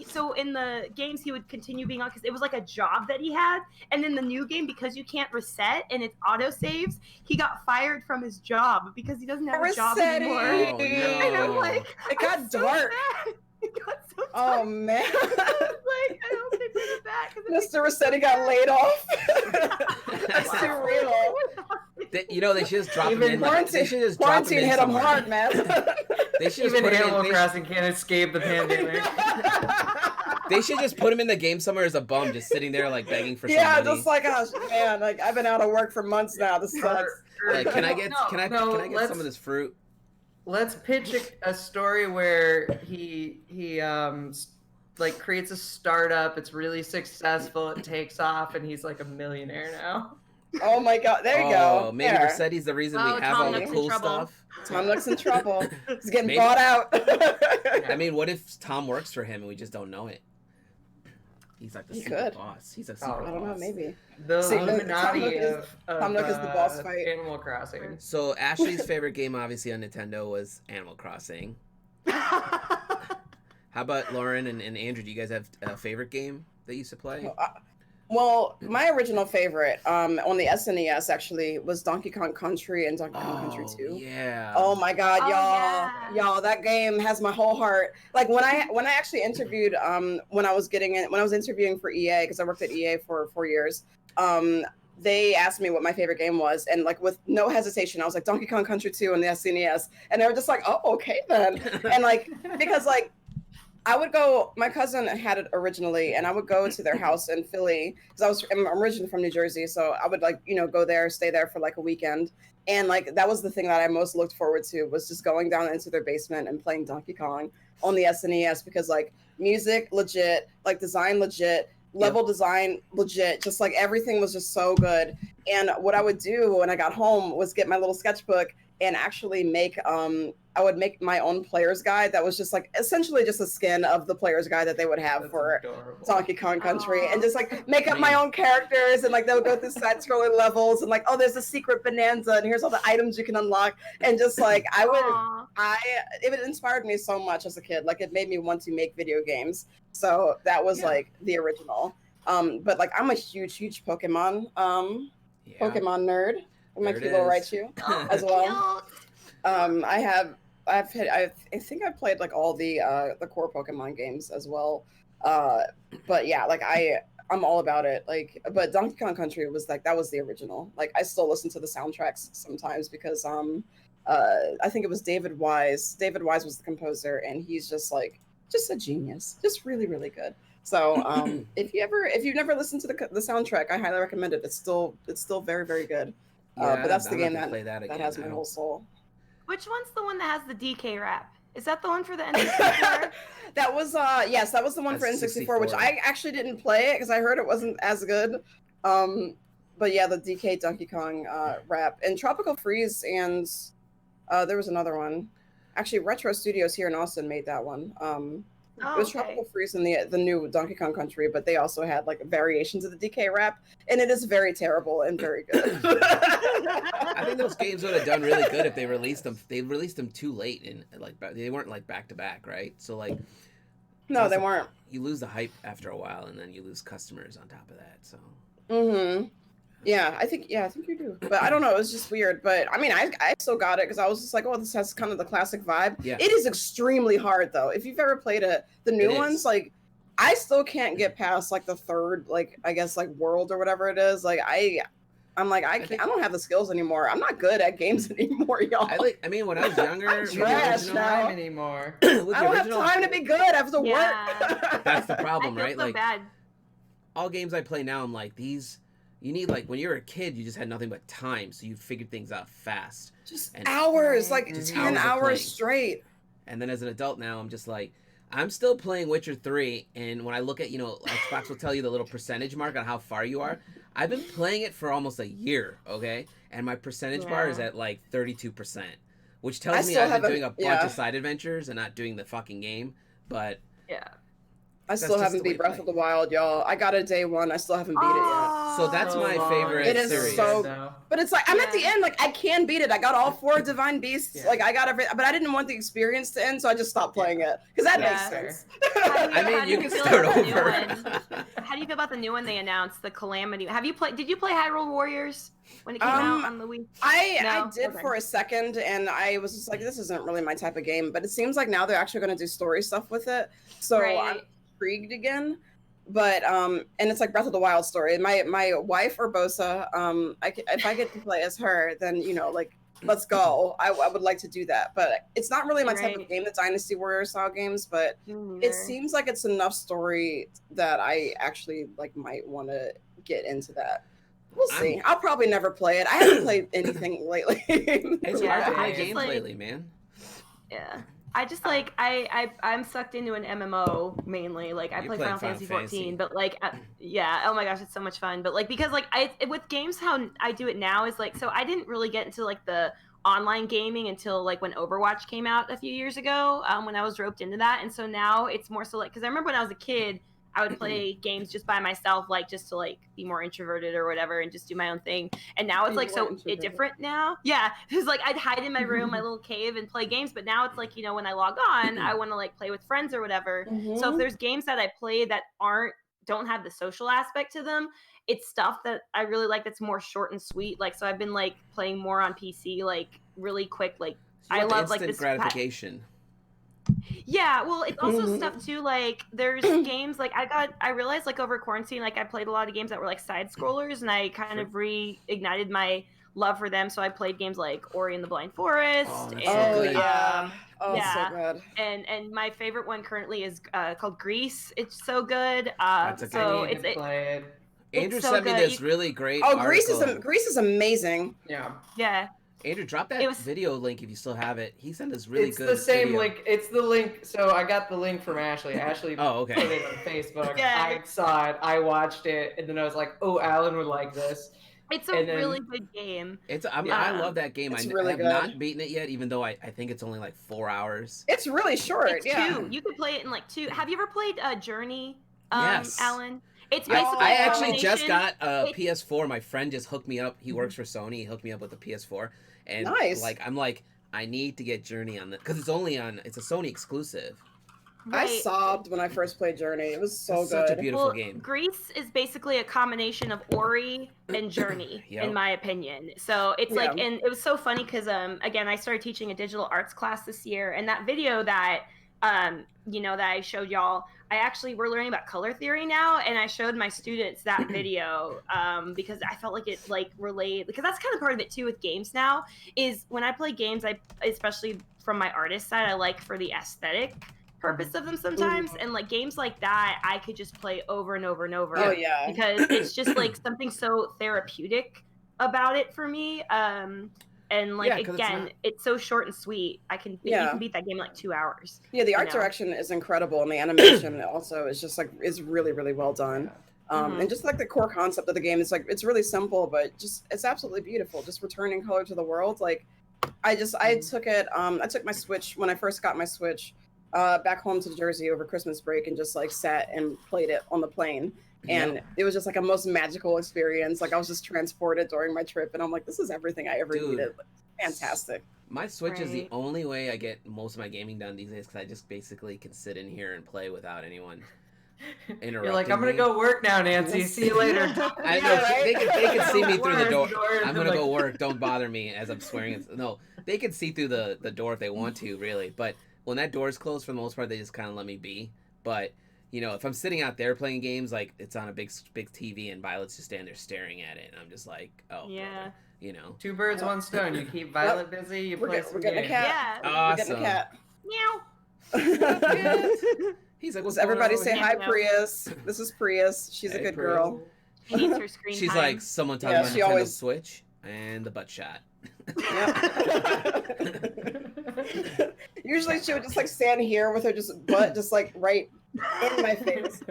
so in the games he would continue being on because it was like a job that he had, and in the new game, because you can't reset and it's auto saves, he got fired from his job because he doesn't have a job anymore. Oh, no. And I'm like, it got dark. It got so dark. Oh man! I was like, I hope they bring it back. Mr. Reneé got laid off. That's too real. They should just drop him in. Quarantine hit him hard, man. They should even Animal Crossing can't escape the pandemic. They should just put him in the game somewhere as a bum, just sitting there like begging for some money. Yeah, just like, oh man, like I've been out of work for months now. This sucks. Like, can I get some of this fruit? Let's pitch a story where he like creates a startup. It's really successful. It takes off, and he's like a millionaire now. Oh my god! There you go. Maybe Resetti's the reason we have all the cool stuff. Tom Nook's in trouble. He's getting bought out. I mean, what if Tom works for him and we just don't know it? He's like the super boss. He's a super boss. I don't know, maybe. The Illuminati of Tom Nook is the boss fight. Animal Crossing. So Ashley's favorite game, obviously on Nintendo, was Animal Crossing. How about Lauren and Andrew? Do you guys have a favorite game that you used to play? Well, my original favorite on the SNES actually was Donkey Kong Country and Donkey Kong Country 2. Yeah. Oh my god, y'all, that game has my whole heart. Like when I actually interviewed when I was interviewing for EA, because I worked at EA for 4 years, they asked me what my favorite game was, and like with no hesitation, I was like Donkey Kong Country 2 on the SNES, and they were just like, oh, okay then, and like because like. I would go, my cousin had it originally, and I would go to their house in Philly, because I'm originally from New Jersey, so I would go there, stay there for like a weekend. And like, that was the thing that I most looked forward to, was just going down into their basement and playing Donkey Kong on the SNES, because like music, legit, like design, legit, level design, legit, just like everything was just so good. And what I would do when I got home was get my little sketchbook and actually make I would make my own player's guide that was just like essentially just a skin of the player's guide that they would have for Donkey Kong Country, and just like make up my own characters, and like they'll go through side-scrolling levels, and like, oh, there's a secret bonanza, and here's all the items you can unlock, and just like it inspired me so much as a kid. Like it made me want to make video games. So that was like the original. But like I'm a huge Pokemon Pokemon nerd. My kid will write you as well. I think I've played like all the core Pokemon games as well. But yeah, like I'm all about it. Like, but Donkey Kong Country was like that was the original. Like I still listen to the soundtracks sometimes because I think it was David Wise. David Wise was the composer, and he's just a genius, just really good. So if you've never listened to the soundtrack, I highly recommend it. It's still very good. But that's the game that has my whole soul. Which one's the one that has the DK rap? Is that the one for the N64? That was yes, that was the one for N64, which I actually didn't play it because I heard it wasn't as good. But yeah, the DK Donkey Kong rap and Tropical Freeze, and there was another one. Actually, Retro Studios here in Austin made that one. It was Tropical Freeze in the new Donkey Kong Country, but they also had like variations of the DK rap, and it is very terrible and very good. I think those games would have done really good if they released them. They released them too late, and like they weren't like back to back, right? So like, no, they weren't. You lose the hype after a while, and then you lose customers on top of that. So. Yeah, I think you do. But I don't know, it was just weird. But I mean, I still got it because I was just like, oh, this has kind of the classic vibe. Yeah. It is extremely hard though. If you've ever played the new ones, like I still can't get past like the third, like I guess like world or whatever it is. Like I'm like I don't have the skills anymore. I'm not good at games anymore, y'all. I mean, when I was younger, I'm trash now. Anymore. I don't have time to be good. I have to work. That's the problem, right? So like bad. All games I play now, I'm like these. You need like when you were a kid, you just had nothing but time, so you figured things out fast. Just hours, like 10 hours straight. And then as an adult now, I'm just like, I'm still playing Witcher 3, and when I look at, Xbox will tell you the little percentage mark on how far you are. I've been playing it for almost a year, okay? And my percentage bar is at like 32%, which tells me I've been doing a bunch of side adventures and not doing the fucking game, but... Yeah. I still haven't beat Breath of the Wild, y'all. I got it day one. I still haven't beat it yet. So that's my favorite series. But it's like, I'm at the end, like, I can beat it. I got all 4 Divine Beasts. Yeah. Like, I got everything. But I didn't want the experience to end, so I just stopped playing it. Because that makes sense. I mean, you can start over. How do you feel about the new one they announced, the Calamity? Did you play Hyrule Warriors when it came out on the Wii? I did for a second, and I was just like, this isn't really my type of game. But it seems like now they're actually going to do story stuff with it. So I'm intrigued again, but and it's like Breath of the Wild story. My wife Urbosa, if I get to play as her, then like let's go. I would like to do that, but it's not really my type of game, the Dynasty Warrior style games. But it seems like it's enough story that I actually like might want to get into that. We'll see. I'll probably never play it. I haven't played anything lately. It's hard to play games lately, man. Yeah. I just like I'm sucked into an MMO mainly. Like I play Final Fantasy 14, but like oh my gosh, it's so much fun. But like because like with games, how I do it now is like, so I didn't really get into like the online gaming until like when Overwatch came out a few years ago, when I was roped into that. And so now it's more so like, because I remember when I was a kid, I would play games just by myself, like just to like be more introverted or whatever and just do my own thing. And now it's like so different now. Yeah. It's like I'd hide in my room, my little cave, and play games. But now it's like, when I log on, I want to like play with friends or whatever. So if there's games that I play that don't have the social aspect to them, it's stuff that I really like that's more short and sweet. Like, so I've been like playing more on PC, like really quick. Like so I love like this gratification. Yeah, well, it's also stuff too, like there's games like I realized like over quarantine, like I played a lot of games that were like side scrollers, and I kind of reignited my love for them. So I played games like Ori and the Blind Forest. So good. And my favorite one currently is called Grease. It's so good. That's a good so game. Andrew so sent me good. this really great Grease is amazing. Yeah. Andrew, drop that video link if you still have it. He sent us really good. It's the same video. link. It's the link. So I got the link from Ashley. Ashley put it on Facebook. I saw it. I watched it, and then I was like, "Oh, Alan would like this." It's a And then- really good game. I mean, I love that game. It's I really have good. not beaten it yet, even though I think it's only like 4 hours. It's really short. It's yeah. 2. You could play it in like 2. Have you ever played Journey, Yes. Alan? It's Yeah. basically I a actually just combination- got a it- PS4. My friend just hooked me up. He works for Sony. He hooked me up with a PS4, and Nice. like I'm like I need to get Journey on the because it's a Sony exclusive. I Right. sobbed when I first played Journey. It was so It's good. such a beautiful Well, game. Greece is basically a combination of Ori and Journey, Yep. in my opinion. So it's like, Yeah. and it was so funny because, again, I started teaching a digital arts class this year, and that video that, that I showed y'all, we're learning about color theory now, and I showed my students that video because I felt like it like relayed, because that's kind of part of it too with games now. Is when I play games, especially from my artist side, I like for the aesthetic purpose of them sometimes, and like games like that I could just play over and over and over. Oh yeah. Because it's just like something so therapeutic about it for me. And like Yeah, 'cause again, it's so short and sweet. You can beat that game in like 2 hours. Yeah, the art direction is incredible, and the animation also is really really well done. And just like the core concept of the game, it's really simple, but it's absolutely beautiful. Just returning color to the world. Like I took it. I took my Switch when I first got my Switch back home to Jersey over Christmas break, and just like sat and played it on the plane. And it was just like a most magical experience. Like I was just transported during my trip, and I'm like, this is everything I ever needed. Like, fantastic. My Switch is the only way I get most of my gaming done these days because I just basically can sit in here and play without anyone interrupting. You're like, I'm gonna me. go work now, Nancy. See you later. I know they can see me through the door. Doors, I'm gonna like- go work. Don't bother me as I'm swearing. No, they can see through the door if they want to, really. But when that door's closed, for the most part, they just kind of let me be. But if I'm sitting out there playing games, like it's on a big TV, and Violet's just standing there staring at it, and I'm just like, oh, Yeah. brother, 2 birds, 1 stone. You keep Violet busy, you play some We're getting a games. cat. Yeah. We're getting a cat. Meow. He's like, Does what's everybody going say on? hi, Yeah. Prius? This is Prius. She's a Hey, good Prius. girl. She needs her screen She's time. like someone talking Yeah, about she Nintendo always- Switch and the butt shot. Yep. Usually she would just like stand here with her butt just like right in my face.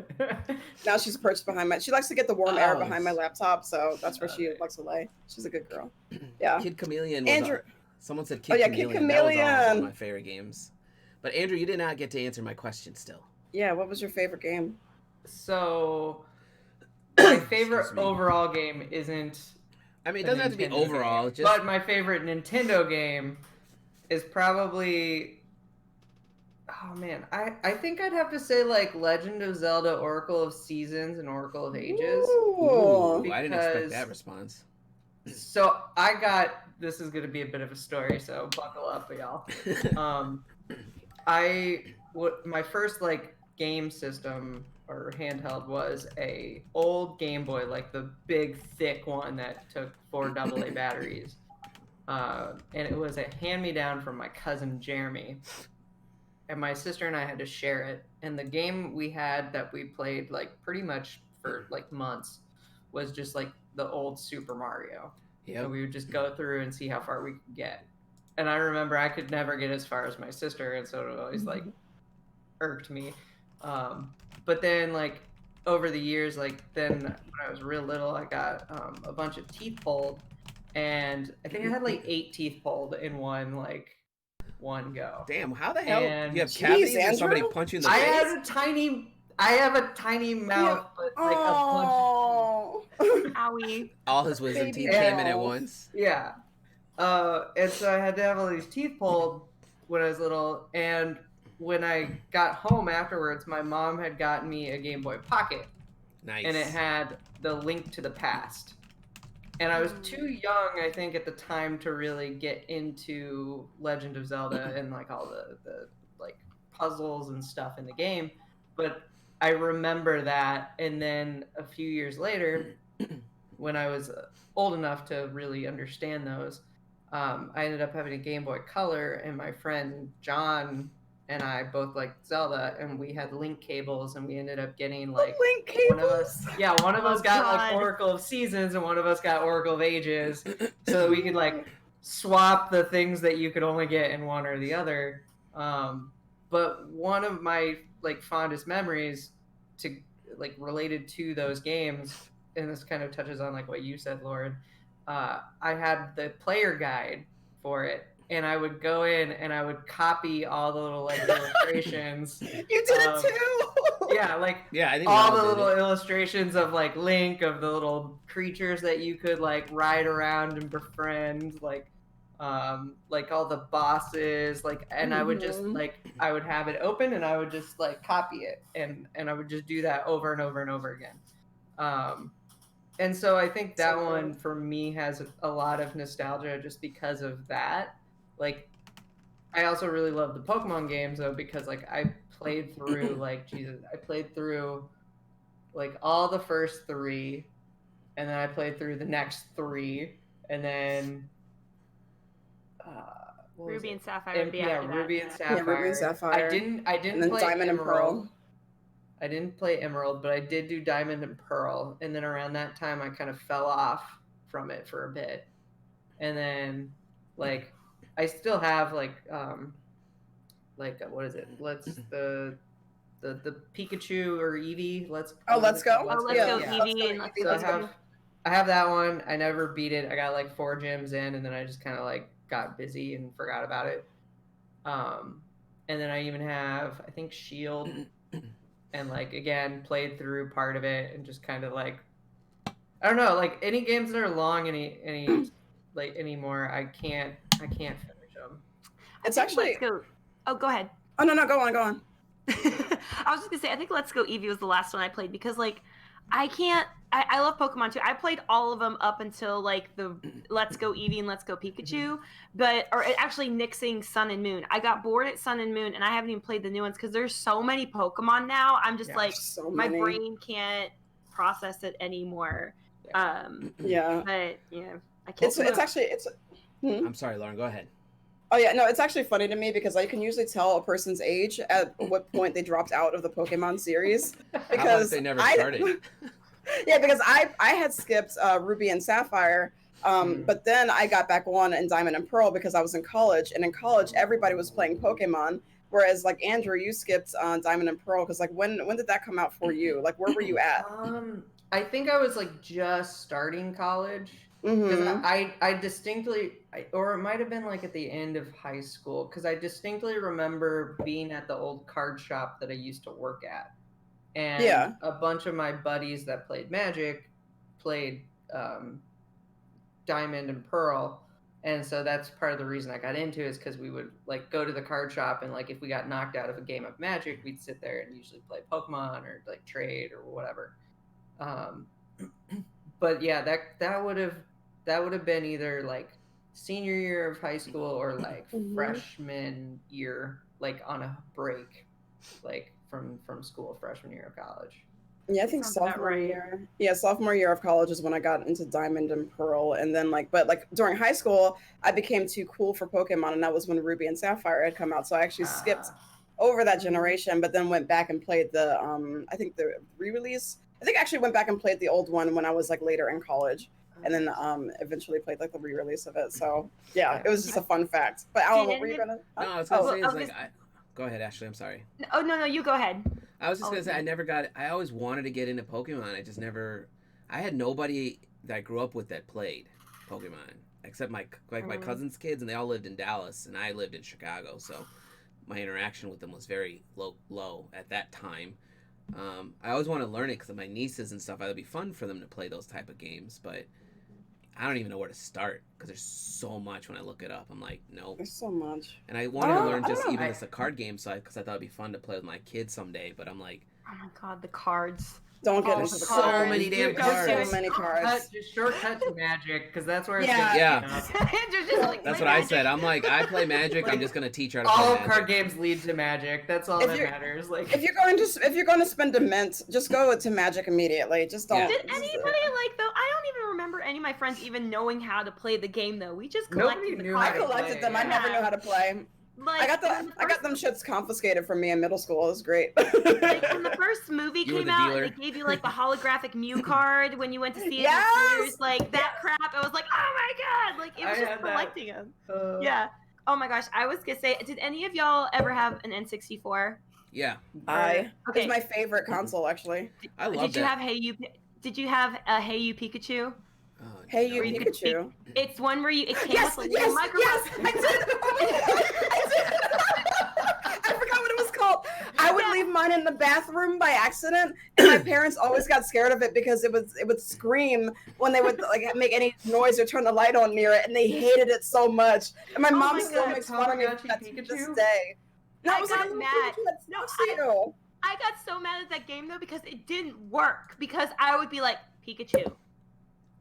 Now she's perched behind she likes to get the warm air behind my laptop, so that's where she likes to lay. She's a good girl. Yeah. Kid Chameleon was Andrew. someone said Kid Kid Chameleon. That was always one of Chameleon. my favorite games. But Andrew, you did not get to answer my question still. Yeah, what was your favorite game? So, my favorite Excuse me. overall game isn't. I mean, it a doesn't have to be Nintendo overall. game, Just But my favorite Nintendo game is probably. Oh man, I think I'd have to say like Legend of Zelda: Oracle of Seasons and Oracle of Ages. Ooh. I didn't expect because- that response. So this is gonna be a bit of a story, so buckle up, y'all. My first like game system or handheld was a old Game Boy, like the big thick one that took 4 AA batteries, and it was a hand-me-down from my cousin Jeremy, and my sister and I had to share it. And the game we had that we played like pretty much for like months was just like the old Super Mario. Yep. And we would just go through and see how far we could get. And I remember I could never get as far as my sister, and so it always like irked me. But then like over the years, like then when I was real little, I got a bunch of teeth pulled, and I think I had like 8 teeth pulled in one go. Damn, how the hell And- you have cavities and Andrew? somebody punch you in the I face? have a tiny mouth, but like a bunch. Oh. Owie. All his wisdom Baby teeth came in at elf. once. Yeah. And so I had to have all these teeth pulled when I was little. And when I got home afterwards, my mom had gotten me a Game Boy Pocket. Nice. And it had the Link to the Past. And I was too young, I think, at the time to really get into Legend of Zelda and like all the like puzzles and stuff in the game. But I remember that. And then a few years later, when I was old enough to really understand those, I ended up having a Game Boy Color, and my friend John and I both liked Zelda, and we had link cables, and we ended up getting like Link one of cables. us, one of us got like God. Oracle of Seasons, and one of us got Oracle of Ages, so that we could like swap the things that you could only get in one or the other. But one of my like fondest memories to like related to those games and this kind of touches on like what you said, Lauren. I had the player guide for it, and I would go in and I would copy all the little like illustrations. You did it too. Yeah, like Yeah, I think all we the all did little it. illustrations of like Link, of the little creatures that you could like ride around and befriend, like all the bosses, like, and I would just Mhm. like I would have it open and I would just like copy it, and I would just do that over and over and over again. And so I think that So one for me has a lot of nostalgia just because of that. Like, I also really love the Pokemon games though, because like I played through like Jesus, I played through like all the first three, and then I played through the next three, and then what was Ruby it? and Sapphire would be yeah, after that. Ruby and Yeah, Sapphire. Ruby and Sapphire. I didn't And then play Diamond and Emerald. Pearl. I didn't play Emerald, but I did do Diamond and Pearl, and then around that time I kind of fell off from it for a bit, and then like I still have like what is it? The Pikachu or Eevee. Let's Oh, Let's Go. Oh, Let's Yeah. Go Yeah. Eevee and Let's Eevee, Go Let's Go. Pikachu. I have that one. I never beat it. I got like 4 gyms in, and then I just kind of like got busy and forgot about it. And then I even have, I think, Shield, and like again played through part of it, and just kind of like, I don't know, like any games that are long any like anymore, I can't finish them. It's I think actually. Let's Go. Oh, go ahead. Oh no, go on. I was just gonna say, I think Let's Go Eevee was the last one I played because like I love Pokemon too. I played all of them up until like the Let's Go Eevee and Let's Go Pikachu, or actually nixing Sun and Moon. I got bored at Sun and Moon, and I haven't even played the new ones because there's so many Pokemon now. I'm just like, So my many. brain can't process it anymore. Yeah. But yeah, I can't. It's actually. I'm sorry, Lauren. Go ahead. Oh yeah, no, it's actually funny to me because I can usually tell a person's age at what point they dropped out of the Pokemon series. How about Because if they never started? Yeah, because I had skipped Ruby and Sapphire, but then I got back on in Diamond and Pearl because I was in college, and in college everybody was playing Pokemon. Whereas like Andrew, you skipped Diamond and Pearl because like when did that come out for you? Like where were you at? I think I was like just starting college. Mhm. I distinctly, or it might have been like at the end of high school, because I distinctly remember being at the old card shop that I used to work at, and Yeah. a bunch of my buddies that played Magic played Diamond and Pearl, and so that's part of the reason I got into it, is because we would like go to the card shop, and like if we got knocked out of a game of Magic, we'd sit there and usually play Pokemon or like trade or whatever. But yeah, that would have been either like senior year of high school or like freshman year, like on a break, like from school, freshman year of college. Yeah, I think Sounds about sophomore right. year. Yeah, sophomore year of college is when I got into Diamond and Pearl, and then but during high school, I became too cool for Pokemon, and that was when Ruby and Sapphire had come out. So I actually skipped over that generation, but then went back and played the I think the re-release. I think I actually went back and played the old one when I was like later in college, and then eventually played like the re-release of it. So yeah, it was just a fun fact. But Alan, what were you gonna? No, I was gonna say Oh, is like, go ahead, Ashley. I'm sorry. Oh no, you go ahead. I was just gonna say I never got. I always wanted to get into Pokemon. I just never. I had nobody that I grew up with that played Pokemon except my cousin's kids, and they all lived in Dallas, and I lived in Chicago. So my interaction with them was very low at that time. I always want to learn it because of my nieces and stuff. It'd be fun for them to play those type of games, but I don't even know where to start because there's so much. When I look it up, I'm like, nope. There's so much. And I wanted to learn I don't just know. even as a card game side because I thought it'd be fun to play with my kids someday. But I'm like, Oh my god, the cards. Don't get There's into the so cards. many damn There's so many Shortcut, cards. just shortcut to Magic, because that's where it's Yeah. gonna be. Andrew's just like, that's play what I Magic. said. I'm like, I play Magic. I'm just gonna teach her how to All play card Magic. games lead to Magic. That's all If that you're- matters. Like, If you're going to spend a mint, just go to Magic immediately. Just don't. Yeah. Did anybody like though? I don't even remember any of my friends even knowing how to play the game though. We just Nobody collected the knew I how to cards. collected play, them. I yeah. never knew how to play. Like, I got when I got them shits confiscated from me in middle school. It was great. like when the first movie You were came the out, dealer. and they gave you like the holographic Mew card when you went to see it Yes! in theaters, like that crap. I was like, oh my god, like it was I just had that. collecting them. Uh, Yeah. Oh my gosh, I was gonna say, did any of y'all ever have an N64? Yeah, It's Okay. my favorite console, actually. I love Did you that. have Hey You? Did you have a Hey You Pikachu? Oh, Hey, no. you You could Pikachu. It's one where it came Yes, with a yes, little microphone. yes, I did. Oh my God, I did. I forgot what it was called. I would leave mine in the bathroom by accident, and my parents always got scared of it because it would scream when they would like make any noise or turn the light on near it, and they hated it so much. And my mom my still God, makes fun of me for Tamagotchi that to this Pikachu? day. No, I it was like a got little mad. Pikachu that No, talks to you. I got so mad at that game though because it didn't work. Because I would be like, Pikachu,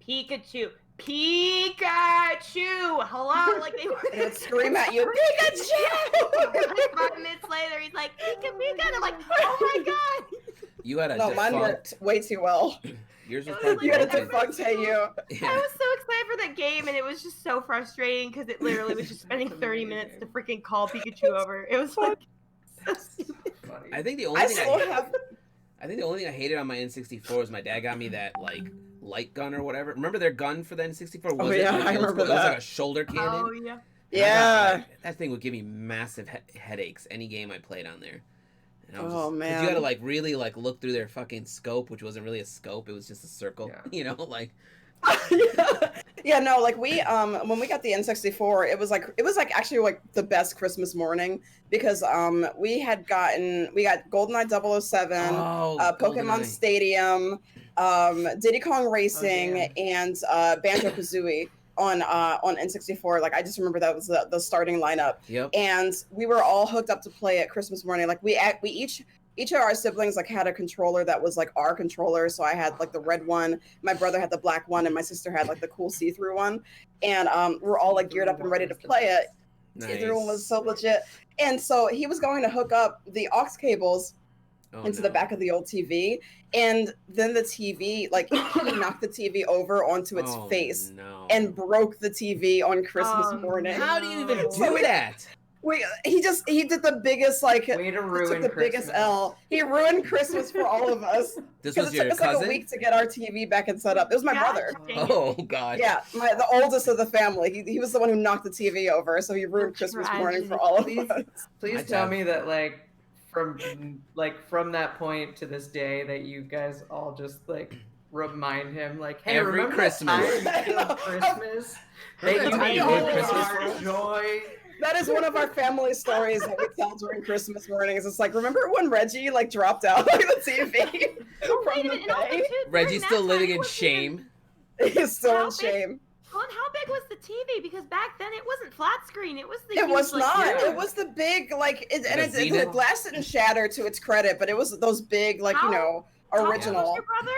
Pikachu, Pikachu. Hello, like they were. And it would scream at you, Pikachu. Like 5 minutes later, he's like, Pika, Pika, and I'm like, oh my God. You had a No, mine defunct. worked way too well. Yours was It was probably You had a broken. defunct Hey You. I Yeah. was so excited for that game, and it was just so frustrating because it literally was just spending 30 minutes to freaking call Pikachu over. It was like so stupid. Funny. I think the only I thing still have. I think the only thing I hated on my N64 was my dad got me that like light gun or whatever. Remember their gun for the N64? Oh, Was it yeah, like I the old remember school- It was that. like a shoulder cannon. Oh yeah. And I got, Yeah. like, that thing would give me massive headaches any game I played on there. And I was Oh, just, 'cause man. you had to like really like look through their fucking scope, which wasn't really a scope. It was just a circle. Yeah. You know, like Yeah, no, like we when we got the N64, it was like actually like the best Christmas morning because we got GoldenEye 007, oh, Pokemon GoldenEye. Stadium, Diddy Kong Racing, damn. and Banjo-Kazooie on N64. Like I just remember that was the starting lineup. Yep. And we were all hooked up to play at Christmas morning. Like we each of our siblings like had a controller that was like our controller. So I had like the red one, my brother had the black one, and my sister had like the cool see-through one. And we're all like geared up and ready to play it. Nice. See-through one was so legit. And so he was going to hook up the aux cables Oh, into no. the back of the old TV, and then the TV, like he knocked the TV over onto its Oh, face no. and broke the TV on Christmas Oh, morning. How do you even So do we- that? He did the biggest like Way to he took ruin the Christmas. biggest L. He ruined Christmas for all of us This because was it your took us like cousin? a week to get our TV back and set up. It was my God brother. dang it. Oh god. Yeah, the oldest of the family. He was the one who knocked the TV over, so he ruined That's Christmas tragic. morning for all of Please- us. Please My tell dad- me that from that point to this day that you guys all just like remind him like, hey, Every remember Christmas. that time you killed Christmas? Remember That that time you you made did Christmas? our joy. That is one of our family stories that we tell during Christmas mornings. It's like, remember when Reggie like dropped out like the TV Oh, from wait a the minute. And also, bay? too, during Reggie's that still time, living it in wasn't shame. He's still How in big- shame. Well, and how big was the TV? Because back then it wasn't flat screen. It was the It huge, was like, not. yeah. It was the big like, Like a the Zenith? glass didn't shatter to its credit, but it was those big like How- original. How old was your brother?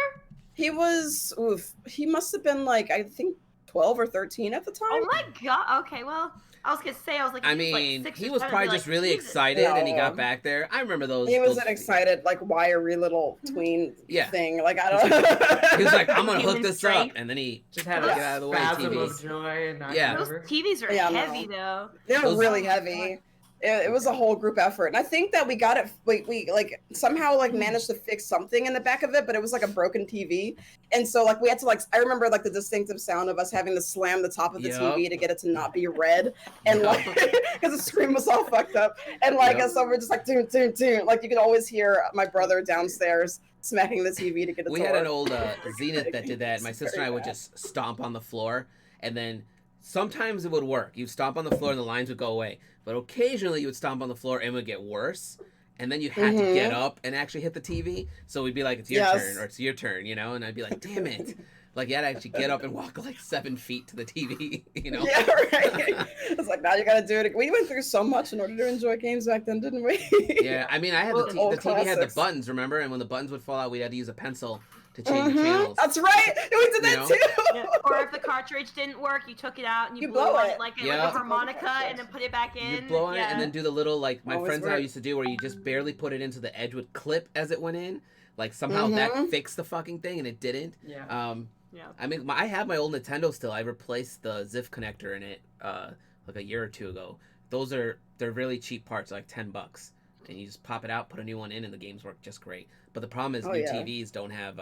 He must have been like I think 12 or 13 at the time. Oh my god. Okay, well, I was gonna say I he was, like, mean, 6 he or was 7, probably like, just really Jesus. excited and he No. got back there. I remember those. He was those- an excited, like wiry little tween Yeah. thing. Like I don't. He was like, I'm gonna hook Human this strength. up, and then he Just had Get a out of the way, spasm TVs. of joy and knocked Yeah. it Those over. TVs are Yeah, no. heavy though. They were Those- really heavy. It was a whole group effort, and I think that we got it. We like somehow like managed to fix something in the back of it, but it was like a broken TV, and so like we had to like I remember like the distinctive sound of us having to slam the top of the Yup. TV to get it to not be red, and like because the screen was all fucked up, and like Yup. and so we're just like doon doon doon, like you could always hear my brother downstairs smacking the TV to get it. we to had work. an old Zenith that did that. My It's sister and I very would bad. just stomp on the floor, and then sometimes it would work. You'd stomp on the floor and the lines would go away, but occasionally you would stomp on the floor and it would get worse. And then you had to get up and actually hit the TV. So we'd be like, it's your Yes. turn, or it's your turn, you know? And I'd be like, damn it. Like, you had to actually get up and walk like 7 feet to the TV, you know? Yeah, right. It's like now you gotta do it. We went through so much in order to enjoy games back then, didn't we? Yeah, I mean, I had Well, the old TV had the classics. buttons, remember? And when the buttons would fall out, we had to use a pencil to change the Mhm. channels. That's right. We did that know? too. Yeah. Or if the cartridge didn't work, you took it out and you, You blew blow on it. it like, Yeah. like a harmonica and then put it back in. You'd blow on yeah. it and then do the little, like, my Always friends and I work. used to do where you just barely put it into the edge would clip as it went in. Like, somehow that Mhm. fixed the fucking thing and it didn't. Yeah. Yeah. I mean, I have my old Nintendo still. I replaced the ZIF connector in it like a year or two ago. They're really cheap parts, like $10. And you just pop it out, put a new one in, and the games work just great. But the problem is Oh, new yeah. TVs don't have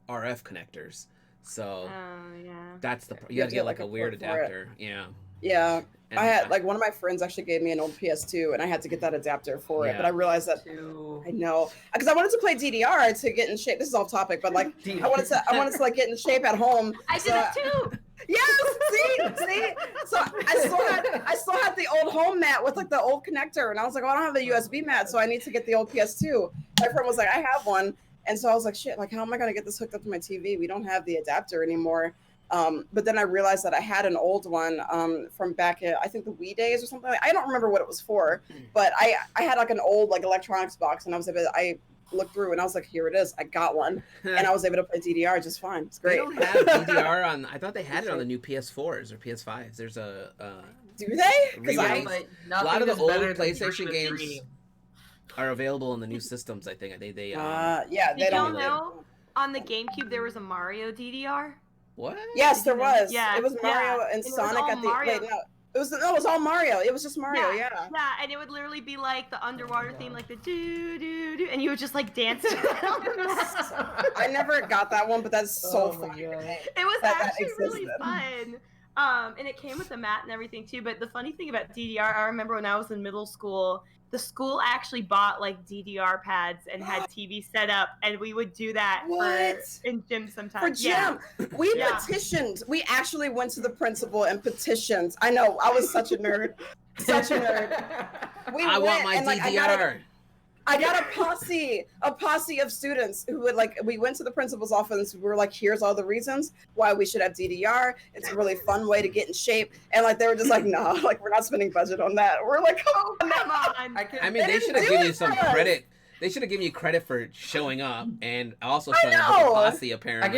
RF connectors. So yeah. that's the you You have gotta to get get, like like, a a weird port for it. adapter. Yeah. Yeah. And I had like one of my friends actually gave me an old PS2 and I had to get that adapter for it, but I Yeah. realized that I know because I wanted to play DDR to get in shape. This is off topic, but like I wanted to like get in shape at home. I did that too. Yes, see. So I still had the old home mat with like the old connector, and I was like, oh, I don't have the USB mat, so I need to get the old PS2. My friend was like, I have one, and so I was like, shit, like how am I gonna get this hooked up to my TV? We don't have the adapter anymore. But then I realized that I had an old one from back in I think the Wii days or something. I don't remember what it was for, but I had like an old like electronics box, and I looked through and I was like, here it is, I got one, and I was able to play DDR just fine. It's great. They don't have DDR on. I thought they had it on the new PS4s or PS5s. There's a Do they? Re-release. A lot of the old PlayStation games are available in the new systems. I think they yeah, Did they y'all don't know on the GameCube there was a Mario DDR? What? Yes, there was. Yeah, It was Mario and it was Sonic all at the Mario. wait, no. It was all Mario. It was just Mario, yeah. Yeah, and it would literally be like the underwater theme, like the do do do, and you would just like dance. I never got that one, but that's so fun. It was that actually really existed. fun. And it came with a mat and everything too. But the funny thing about DDR, I remember when I was in middle school, the school actually bought like DDR pads and had TV set up, and we would do that in gym sometimes. For gym, we petitioned. We actually went to the principal and petitioned. I know, I was such a nerd, such a nerd. I want my DDR. I got a posse of students who would like. We went to the principal's office. We were like, "Here's all the reasons why we should have DDR. It's a really fun way to get in shape." And like they were just like, "No, like we're not spending budget on that." We're like, "Oh, come on!" I mean, they should have given you some credit. They should have given you credit for showing up and also showing up with a posse. Apparently, I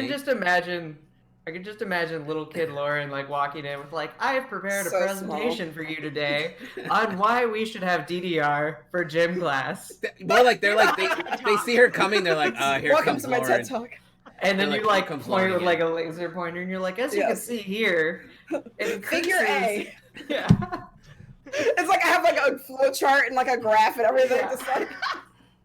can just imagine little kid Lauren like walking in with like, I have prepared a presentation for you today on why we should have DDR for gym class. More like they see her coming, they're like, here welcome comes to my Lauren. TED Talk. And then you like point with Lauren like a laser pointer, and you're like, as you can see here, it figure A. Yeah. It's like I have like a flow chart and like a graph and everything. Yeah. Just like,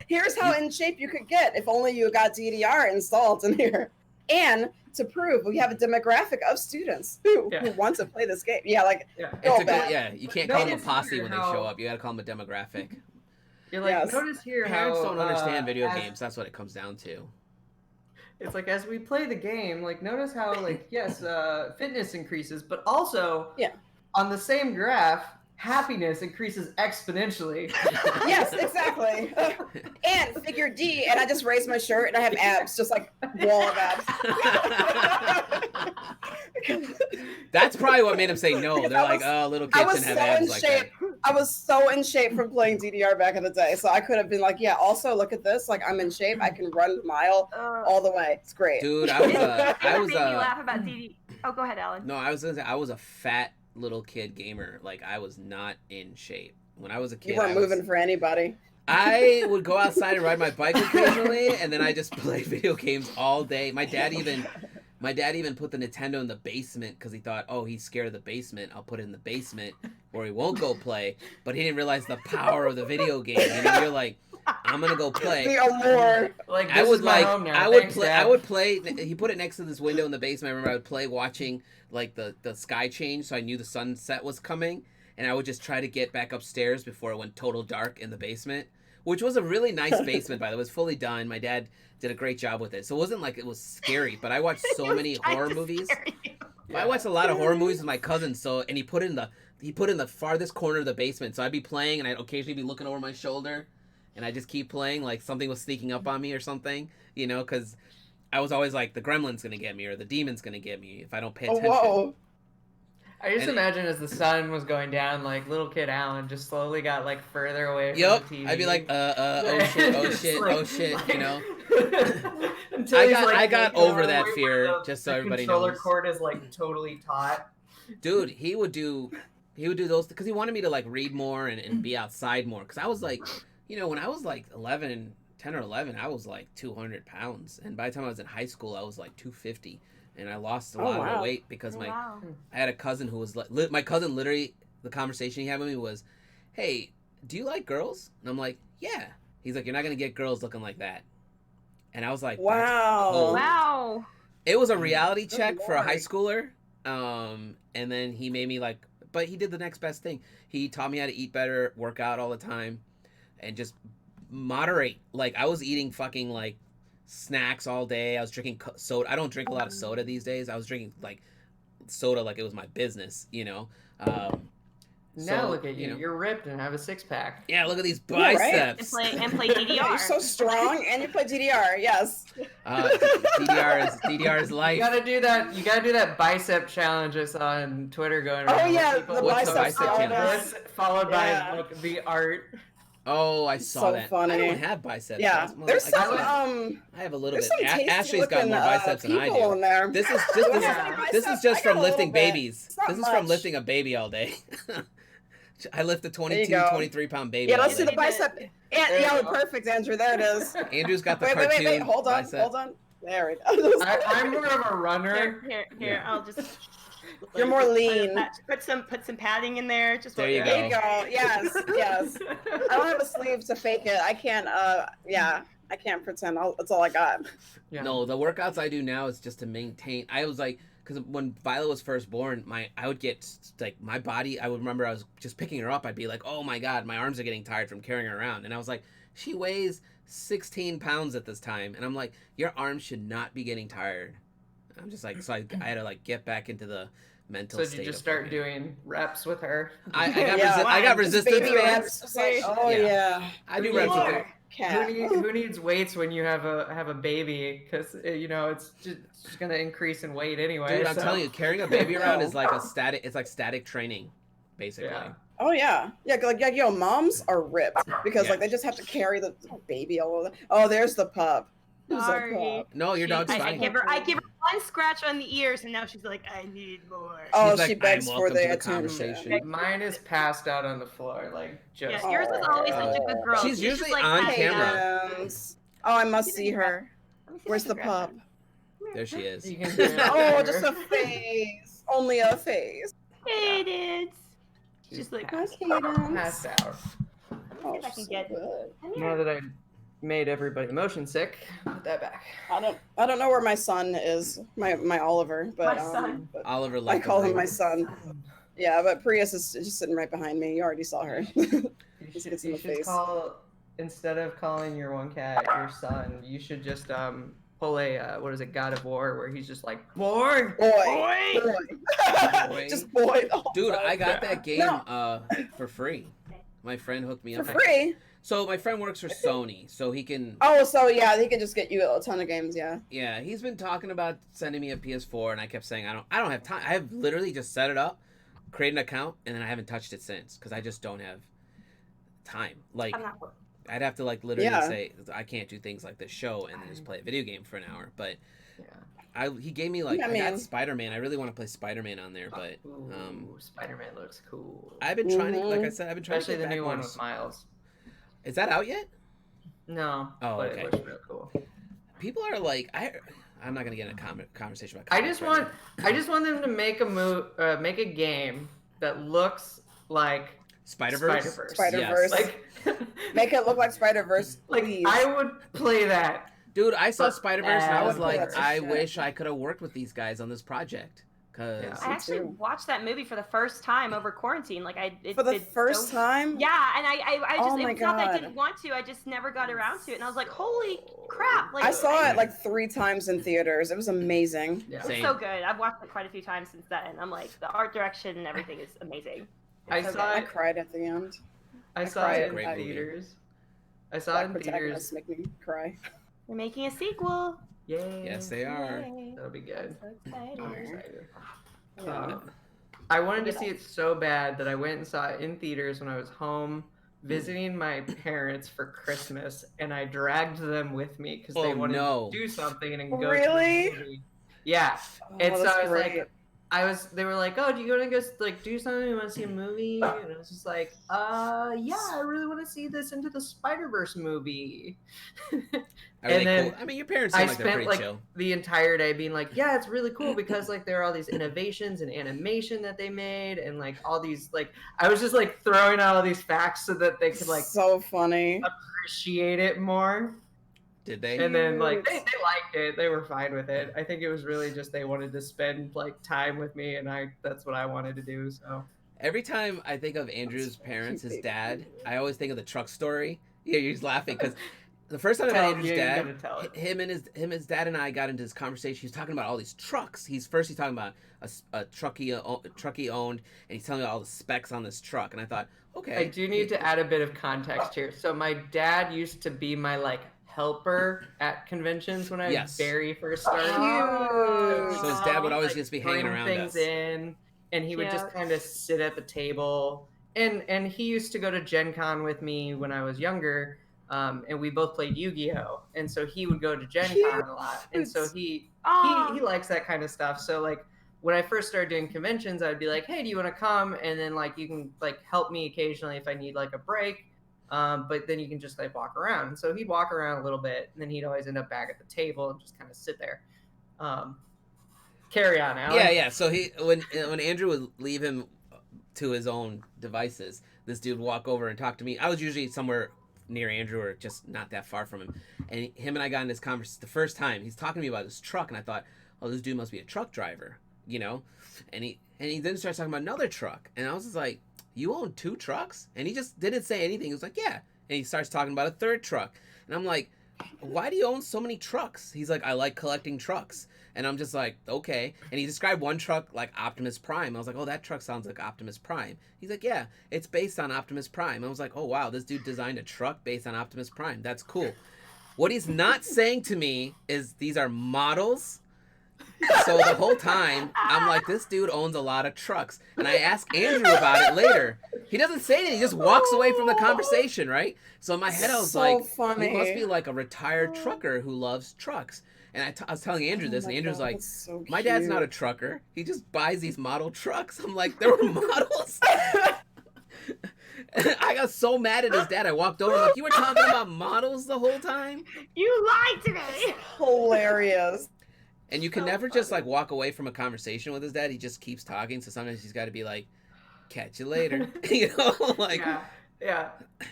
here's how in shape you could get if only you got DDR installed in here. And to prove we have a demographic of students who want to play this game. Yeah, like you can't call them a posse when they show up. You gotta call them a demographic. You're like, notice here parents how don't understand video games. That's what it comes down to. It's like as we play the game, like notice how like yes, fitness increases, but also on the same graph, happiness increases exponentially. Yes, exactly. And figure D, and I just raised my shirt and I have abs, just like wall of abs. That's probably what made them say no. They're like, oh, little kids can have abs like that. I was so in shape from playing DDR back in the day, so I could have been like, yeah, also look at this, like I'm in shape, I can run a mile all the way. It's great. Dude, I was made me laugh about DD. Oh, go ahead, Alan. No, I was gonna say I was a fat little kid gamer. Like I was not in shape when I was a kid. You weren't moving for anybody. I would go outside and ride my bike occasionally, and then I just play video games all day. My dad even put the Nintendo in the basement because he thought, oh, he's scared of the basement. I'll put it in the basement where he won't go play. But he didn't realize the power of the video game. You know, you're like, I'm gonna go play. The allure. Like this is my home now. I would play. He put it next to this window in the basement. I remember I would play watching like the sky change, so I knew the sunset was coming, and I would just try to get back upstairs before it went total dark in the basement, which was a really nice basement, by the way. It was fully done. My dad did a great job with it, so it wasn't like it was scary. But I watched so many horror movies. I watched a lot of horror movies with my cousin. And he put it in the farthest corner of the basement. So I'd be playing, and I'd occasionally be looking over my shoulder, and I just keep playing like something was sneaking up on me or something, you know, because I was always like, the gremlin's gonna get me or the demon's gonna get me if I don't pay attention. Whoa. I just imagine as the sun was going down, like little kid Alan just slowly got like further away from the TV. I'd be like, oh shit, like, you know. Until I got over that fear, just so everybody knows. The controller cord is like totally taut. Dude, he would do those because he wanted me to like read more and be outside more. Because I was like, you know, when I was like 10 or 11, I was like 200 pounds, and by the time I was in high school, I was like 250. And I lost a lot of weight because I had a cousin who was like, my cousin literally, the conversation he had with me was, hey, do you like girls? And I'm like, yeah. He's like, you're not going to get girls looking like that. And I was like, wow. cool. Wow. It was a reality check for a high Lord. schooler. And then he made me like, but he did the next best thing. He taught me how to eat better, work out all the time, and just moderate. Like I was eating fucking like snacks all day. I was drinking soda. I don't drink a lot of soda these days. I was drinking like soda like it was my business, you know. Now So, look at you. know. You're ripped and have a six-pack. Yeah, look at these Yeah, right. biceps. And play DDR. Yeah, you're so strong, and you play DDR. Yes. DDR is life. You gotta do that. You gotta do that bicep challenge I saw on Twitter going around. Oh where yeah, people the What's the biceps bicep challenge. challenge? this, followed Yeah. by like the art. Oh, I saw So that. funny. I don't have biceps. Yeah, That's more there's like- some I have a little there's bit. some tasty Ashley's got looking, more biceps than I people do. in there. This is You just wanna this, have any this is biceps? just I from got a lifting little bit. babies. It's not This is from much. lifting a baby all day. I lift a 22, go. 23 pound baby. Yeah, all let's do day. the bicep. There Yeah, you go. perfect, Andrew. There it is. Andrew's got the Wait, cartoon hold on, bicep. hold on. There we go. I'm more of a runner. Here, Yeah. I'll just. You're more lean. Put some padding in there. Just There you There you go. go. Yes, yes. I don't have a sleeve to fake it. I can't. Yeah, I can't pretend. That's all I got. Yeah. No, the workouts I do now is just to maintain. I was like, because when Viola was first born, I would get like my body. I would remember I was just picking her up. I'd be like, oh my god, my arms are getting tired from carrying her around. And I was like, she weighs 16 pounds at this time, and I'm like, your arms should not be getting tired. I'm just like, so I had to like get back into the mental So state. did you just of start working. doing reps with her? I got Yeah. I got Just resistance baby reps. bands. Just like, oh Yeah. yeah. I do Who reps with needs- her. Cat. Who needs weights when you have a baby? Because you know it's just gonna increase in weight anyway. Dude, I'm so- telling you, carrying a baby around is like a static. It's like static training, basically. Yeah. Oh yeah, yeah. Like moms are ripped because Yeah. like they just have to carry the baby all over. Oh, there's the pup. There's the Sorry. pup. No, your dog's I fine. give her one scratch on the ears, and now she's like, I need more. Oh, She's like, she begs "I'm for welcome the to the attention. conversation." Mine is passed out on the floor, like just. Yeah, yours is always such a good girl. She's just, usually like, on passing camera. out. Oh, I must see her. Let me see if Where's I the can grab pup? one. Come There she is. You can do it. Oh, just a face. Only a face. Hey, dudes. She's Just like, passed, Cadence. passed out. Oh, if I can she's so get- good. come Now here. that I made everybody motion sick, put that back. I don't know where my son is. My Oliver, but My son. but Oliver I left. call him the my room. son. Yeah, but Prius is just sitting right behind me. You already saw her. You Just should, gets in you the should face. call, instead of calling your one cat your son, you should just pull a what is it, God of War, where he's just like boy. Boy. Boy. Just boy. the whole Dude, time. I got that game No. for free. My friend hooked me For up. free. So my friend works for Sony, so he can. Oh, so yeah, he can just get you a ton of games. Yeah. Yeah, he's been talking about sending me a PS4, and I kept saying I don't have time. I have literally just set it up, create an account, and then I haven't touched it since because I just don't have time. Like I'm not. I'd have to like literally Yeah. say I can't do things like this show and then just play a video game for an hour. But Yeah. he gave me like Yeah, I man. got Spider-Man. I really want to play Spider-Man on there, but Ooh, Spider-Man looks cool. I've been trying to, like I Mhm. said, I've been trying Especially to the get new back one on- with Miles. Is that out yet? No, Oh, but okay. it looks real cool. People are like I'm not gonna get in a conversation about. I comics just right want now. I just want them to make make a game that looks like Spider-Verse. Spider-Verse. Like Make it look like Spider-Verse, like please. I would play that. Dude, I saw For- Spider-Verse and I was like, That's I shit. wish I could have worked with these guys on this project. Cause Yeah. I actually too. watched that movie for the first time over quarantine. Like For the it's first so- time? Yeah, and I just Oh my it's not that I God. didn't want to. I just never got around to it, and I was like, holy crap! Like I saw it like 3 times in theaters. It was amazing. Yeah. It's Same. so good. I've watched it quite a few times since then. I'm like, the art direction and everything is amazing. I so saw I it. cried at the end. I saw cried. it in Great movie. theaters. I saw Black it in theaters. protagonists make me cry. They're making a sequel. Yay. yes, they are. Yay. That'll be good. So excited. I'm excited. Yeah. I wanted to see it so bad that I went and saw it in theaters when I was home visiting my parents for Christmas, and I dragged them with me because they Oh, wanted no. to do something and go Really? to the movie. Yeah, Oh, and so that's I was great. like, they were like, "Oh, do you want to go like do something? You want to see a movie?" And I was just like, yeah, I really want to see this Into the Spider-Verse movie." Are they and then cool? I mean, your parents seem I like they're spent pretty like chill. the entire day being like, yeah, it's really cool because like there are all these innovations in animation that they made, and like all these like I was just like throwing out all these facts so that they could like so funny. appreciate it more. Did they? And then like they liked it. They were fine with it. I think it was really just they wanted to spend like time with me, and that's what I wanted to do. So Every time I think of Andrew's parents, his cute. dad, I always think of the truck story. Yeah, you're just laughing because the first time I met Tell- Andrew's yeah, you dad, gotta tell it. his dad and I got into this conversation. He was talking about all these trucks. He's talking about a truck he owned, and he's telling me all the specs on this truck. And I thought, okay, I do need to add a bit of context here. So my dad used to be my like helper at conventions when I Yes. very first started. Cute. So his dad would always Like, just be hanging bring around things us. in, and he would just Cute. kind of sit at the table. And he used to go to Gen Con with me when I was younger, and we both played Yu-Gi-Oh! And so he would go to Gen Con a lot, and so he likes that kind of stuff. So like when I first started doing conventions, I'd be like, hey, do you want to come? And then like you can like help me occasionally if I need like a break. But then you can just like walk around. And so he'd walk around a little bit, and then he'd always end up back at the table and just kind of sit there. Carry on, Alan. Yeah. So when Andrew would leave him to his own devices, this dude would walk over and talk to me. I was usually somewhere near Andrew or just not that far from him, and him and I got in this conversation the first time. He's talking to me about this truck, and I thought, oh, this dude must be a truck driver, you know? And he then starts talking about another truck, and I was just like, you own 2 trucks? And he just didn't say anything. He was like, yeah. And he starts talking about a 3rd truck, and I'm like, why do you own so many trucks? He's like, I like collecting trucks. And I'm just like, okay. And he described one truck like Optimus Prime. I was like, oh, that truck sounds like Optimus Prime. He's like, yeah, it's based on Optimus Prime. I was like, oh, wow, this dude designed a truck based on Optimus Prime. That's cool. What he's not saying to me is these are models. So the whole time, I'm like, this dude owns a lot of trucks. And I asked Andrew about it later. He doesn't say anything. He just walks away from the conversation, right? So in my head, I was So like, funny. he must be like a retired trucker who loves trucks. And I was telling Andrew this, and Andrew's like, so my dad's not a cute. trucker. He just buys these model trucks. I'm like, there were models? I got so mad at his dad. I walked over, I'm like, you were talking about models the whole time? You lied to me. Hilarious. And you can So never just funny. like walk away from a conversation with his dad. He just keeps talking. So sometimes he's got to be like, catch you later. You know, like yeah.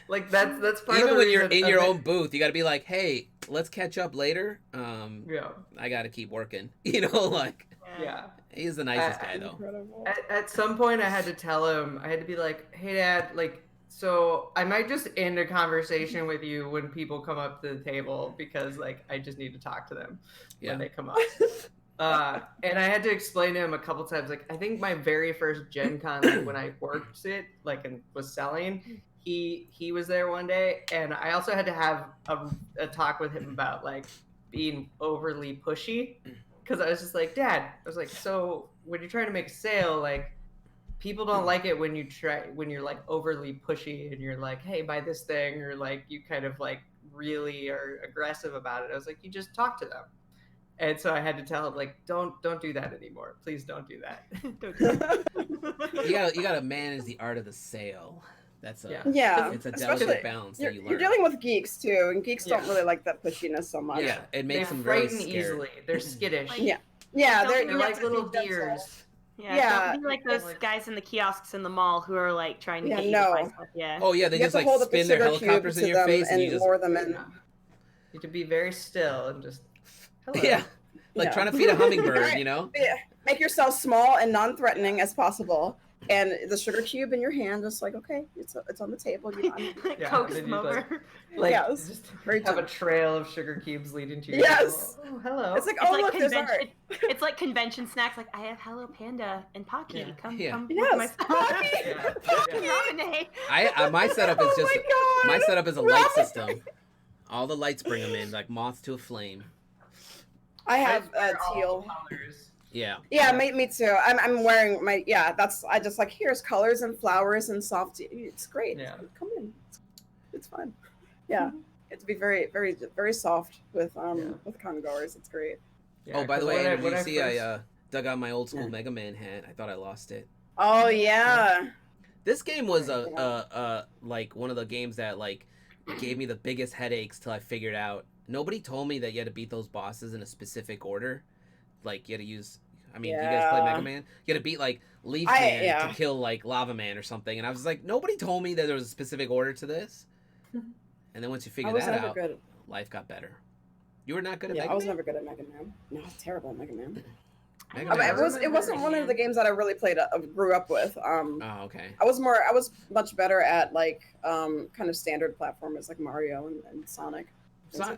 Like that's part of even the when you're reason in your of it- own booth, you got to be like, hey, let's catch up later. Yeah. I got to keep working. You know, like Yeah. he's the nicest guy though. Incredible. At some point, I had to tell him. I had to be like, "Hey, Dad, like, so I might just end a conversation with you when people come up to the table because, like, I just need to talk to them Yeah. when they come up." And I had to explain to him a couple times. Like, I think my very first Gen Con, like when I worked it, like, and was selling, he was there one day, and I also had to have a talk with him about like being overly pushy. Because I was just like, Dad, I was like, so when you're trying to make a sale, like, people don't like it when you're like overly pushy and you're like, hey, buy this thing, or like you kind of like really are aggressive about it. I was like, you just talk to them. And so I had to tell him, like, don't do that anymore. Please don't do that. Don't do that. You gotta manage the art of the sale. That's a Yeah, it's a especially- delicate balance You're, that you learn. you're dealing with geeks too, and geeks don't Yeah. really like that pushiness so much. Yeah, it makes They them very frighten scared. easily. They're skittish. Like, Yeah. Yeah, Don't they're, be They're you have like to be little gentle. deers. Yeah, Yeah. don't be like those guys in the kiosks in the mall who are like trying to Yeah, get you no. to buy stuff. Yeah. Oh yeah, they You have just to like hold up the spin their sugar cube helicopters in to your them face, and you and just lure them in. You have to be very still and just, hello. yeah, like Yeah. trying to feed a hummingbird, Right. you know? Yeah. Make yourself small and non-threatening as possible, and the sugar cube in your hand, just like, okay, it's on the table. You know, Like Yeah, coax then them you, over. like- Like, Yes. just Very have a gentle. trail of sugar cubes leading to your Yes. table. Oh, hello. It's like, It's oh like look, there's art. convention. It's like convention snacks. Like I have Hello Panda and Pocky. Yeah. Come, Yeah. come. Yes, look at my Pocky. Yeah. Pocky Yeah. Reneé. My setup is Oh just my my God. setup is a light Robin. system. All the lights bring them in, like moths to a flame. I I have just wear all teal. colors. Yeah. Yeah, me too. I'm wearing my I just like, here's colors and flowers and soft. It's great. Yeah. Come in. It's fun. Yeah. It's be very very very soft with congoers. It's great. Yeah, Oh, by the 'cause way, when Andrew, when you see first- I dug out my old school Yeah. Mega Man hat. I thought I lost it. Oh yeah. This game was like one of the games that like gave me the biggest headaches till I figured out. Nobody told me that you had to beat those bosses in a specific order. Like you had to use. I mean, you guys play Yeah. Mega Man? You had to beat like Leaf I- Man yeah. to kill like Lava Man or something, and I was like, nobody told me that there was a specific order to this. And then once you I figure was that never out, good. life got better. You were not good at Yeah, Mega I was Man? never good at Mega Man. No, I was terrible at Mega Man. Mega I mean, Man. it wasn't one of the games that I really played, grew up with. Oh, okay. I was much better at like kind of standard platformers like Mario and Sonic.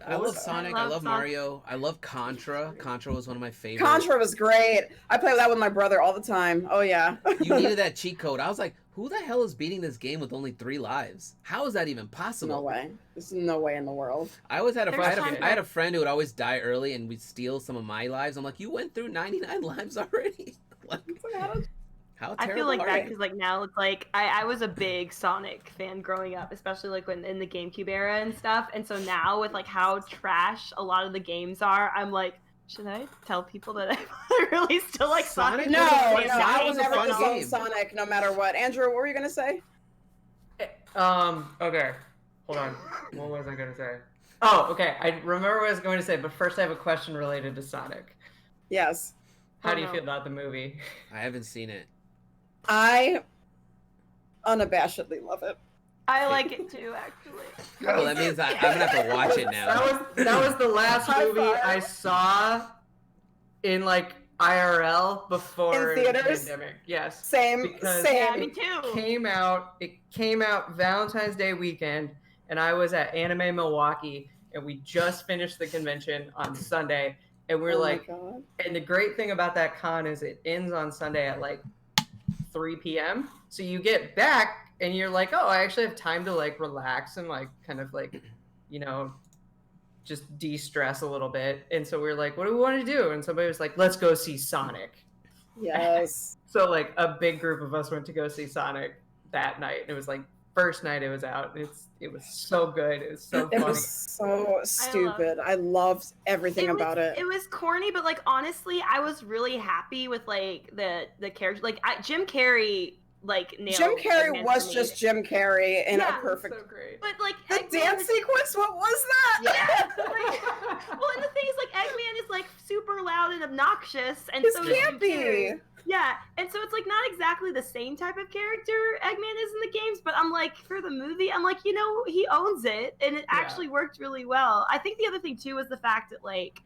I love So- Sonic. I love Mario. I love Contra. Contra was one of my favorites. Contra was great. I played that with my brother all the time. Oh yeah. You needed that cheat code. I was like, who the hell is beating this game with only 3 lives? How is that even possible? No way. There's no way in the world. I always had There's times I had a friend who would always die early and we'd steal some of my lives. I'm like, you went through 99 lives already? Like, how terrible I feel like are that you? because like now it's like I was a big Sonic fan growing up, especially like when in the GameCube era and stuff. And so now with like how trash a lot of the games are, I'm like, should I tell people that I really still like Sonic? Sonic No, was no, Sonic I was would a never fun disown game. Sonic no matter what. Andrew, what were you gonna say? Okay. Hold on. What was I going to say? Oh, okay. I remember what I was going to say, but first I have a question related to Sonic. Yes. How Oh, do you no. feel about the movie? I haven't seen it. I unabashedly love it. I like it too, actually. Well, that means I'm gonna have to watch it now. That was the last High movie five. I saw in like IRL before In theaters? the pandemic. Yes. Same, Because- Yeah, same. me too. It came out Valentine's Day weekend, and I was at Anime Milwaukee, and we just finished the convention on Sunday, and we're Oh my like, God. and the great thing about that con is it ends on Sunday at like 3 p.m. So you get back and you're like, oh, I actually have time to like relax and like kind of like, you know, just de-stress a little bit. And so we were like, what do we want to do? And somebody was like, let's go see Sonic. Yes. So like a big group of us went to go see Sonic that night. It was like first night it was out. It was so good. It was so It funny. was so stupid. I loved everything about it. It was corny, but like honestly, I was really happy with like the character. Like Jim Carrey, like nailed Jim Carrey Eggman was for me. just Jim Carrey in Yeah, a perfect. So great. But like The Eggman dance is- sequence. What was that? Yeah. Well, and the thing is, like Eggman is like super loud and obnoxious, and He's so is Jim campy. Carrey. Yeah, and so it's like not exactly the same type of character Eggman is in the games, but I'm like for the movie, I'm like, you know, he owns it, and it Yeah. actually worked really well. I think the other thing too was the fact that like,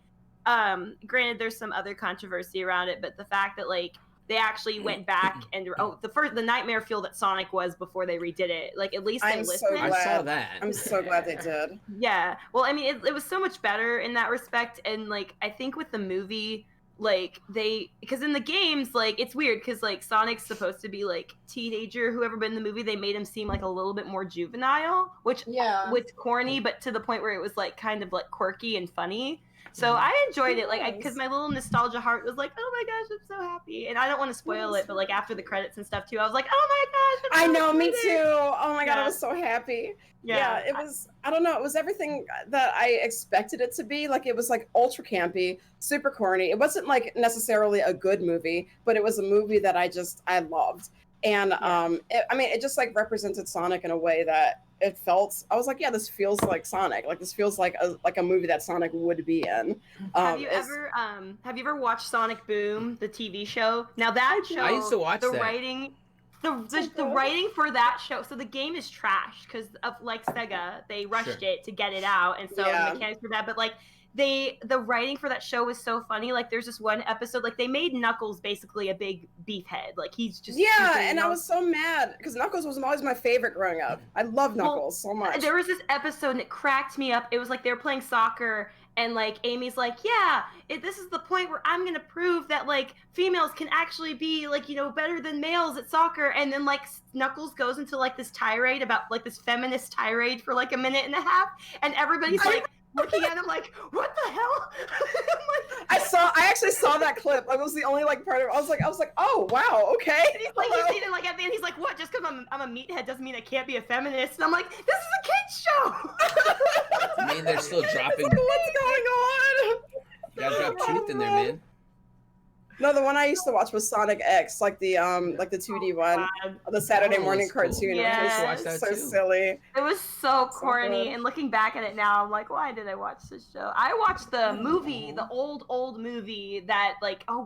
granted there's some other controversy around it, but the fact that like they actually went back and the nightmare fuel that Sonic was before they redid it, like at least they I'm so listened. I glad. saw that. I'm so glad they did. Yeah. Well, I mean, it was so much better in that respect. And, like, I think with the movie, like, because in the games, like, it's weird because, like, Sonic's supposed to be, like, teenager, whoever, but in the movie, they made him seem, like, a little bit more juvenile, which Yeah. was corny, but to the point where it was, like, kind of, like, quirky and funny. So I enjoyed it, like, because my little nostalgia heart was like, oh my gosh, I'm so happy. And I don't want to spoil it, but, like, after the credits and stuff, too, I was like, oh my gosh. I I'm so know, me excited. too. Oh my God, I Yeah. was so happy. Yeah. Yeah, it was, I don't know, it was everything that I expected it to be. Like, it was like ultra campy, super corny. It wasn't like necessarily a good movie, but it was a movie that I loved. And it just like represented Sonic in a way that it felt, I was like, yeah, this feels like Sonic. Like, this feels like a movie that Sonic would be in. Have you ever watched Sonic Boom, the TV show? Now that show, I used to watch the that. writing, the writing for that show. So the game is trash because of like Sega, they rushed it to get it out, and so Yeah. the mechanics for that. But like the writing for that show was so funny. Like there's this one episode, like they made Knuckles basically a big beef head. Like he's just Yeah, super, and you I know? was so mad because Knuckles was always my favorite growing up. I love Knuckles so much. There was this episode and it cracked me up. It was like they were playing soccer and like Amy's like, yeah, this is the point where I'm gonna prove that like females can actually be like, you know, better than males at soccer. And then like Knuckles goes into like this tirade about like this feminist tirade for like a minute and a half, and everybody's like looking at him like, what the hell? I actually saw that clip. Like, it was the only like part of it. I was like, oh wow, okay. And he's like, he's like at the end, he's like, what? Just because I'm a meathead doesn't mean I can't be a feminist. And I'm like, this is a kids show. I mean, they're still dropping. Like, what's going on? You gotta drop truth in there, man. No, the one I used to watch was Sonic X, like the 2D one, the Saturday Oh, morning that's cool. cartoon. Yeah. It was I watched that so too. silly. It was so So corny, good. and looking back at it now, I'm like, why did I watch this show? I watched the movie, the old movie that like, oh,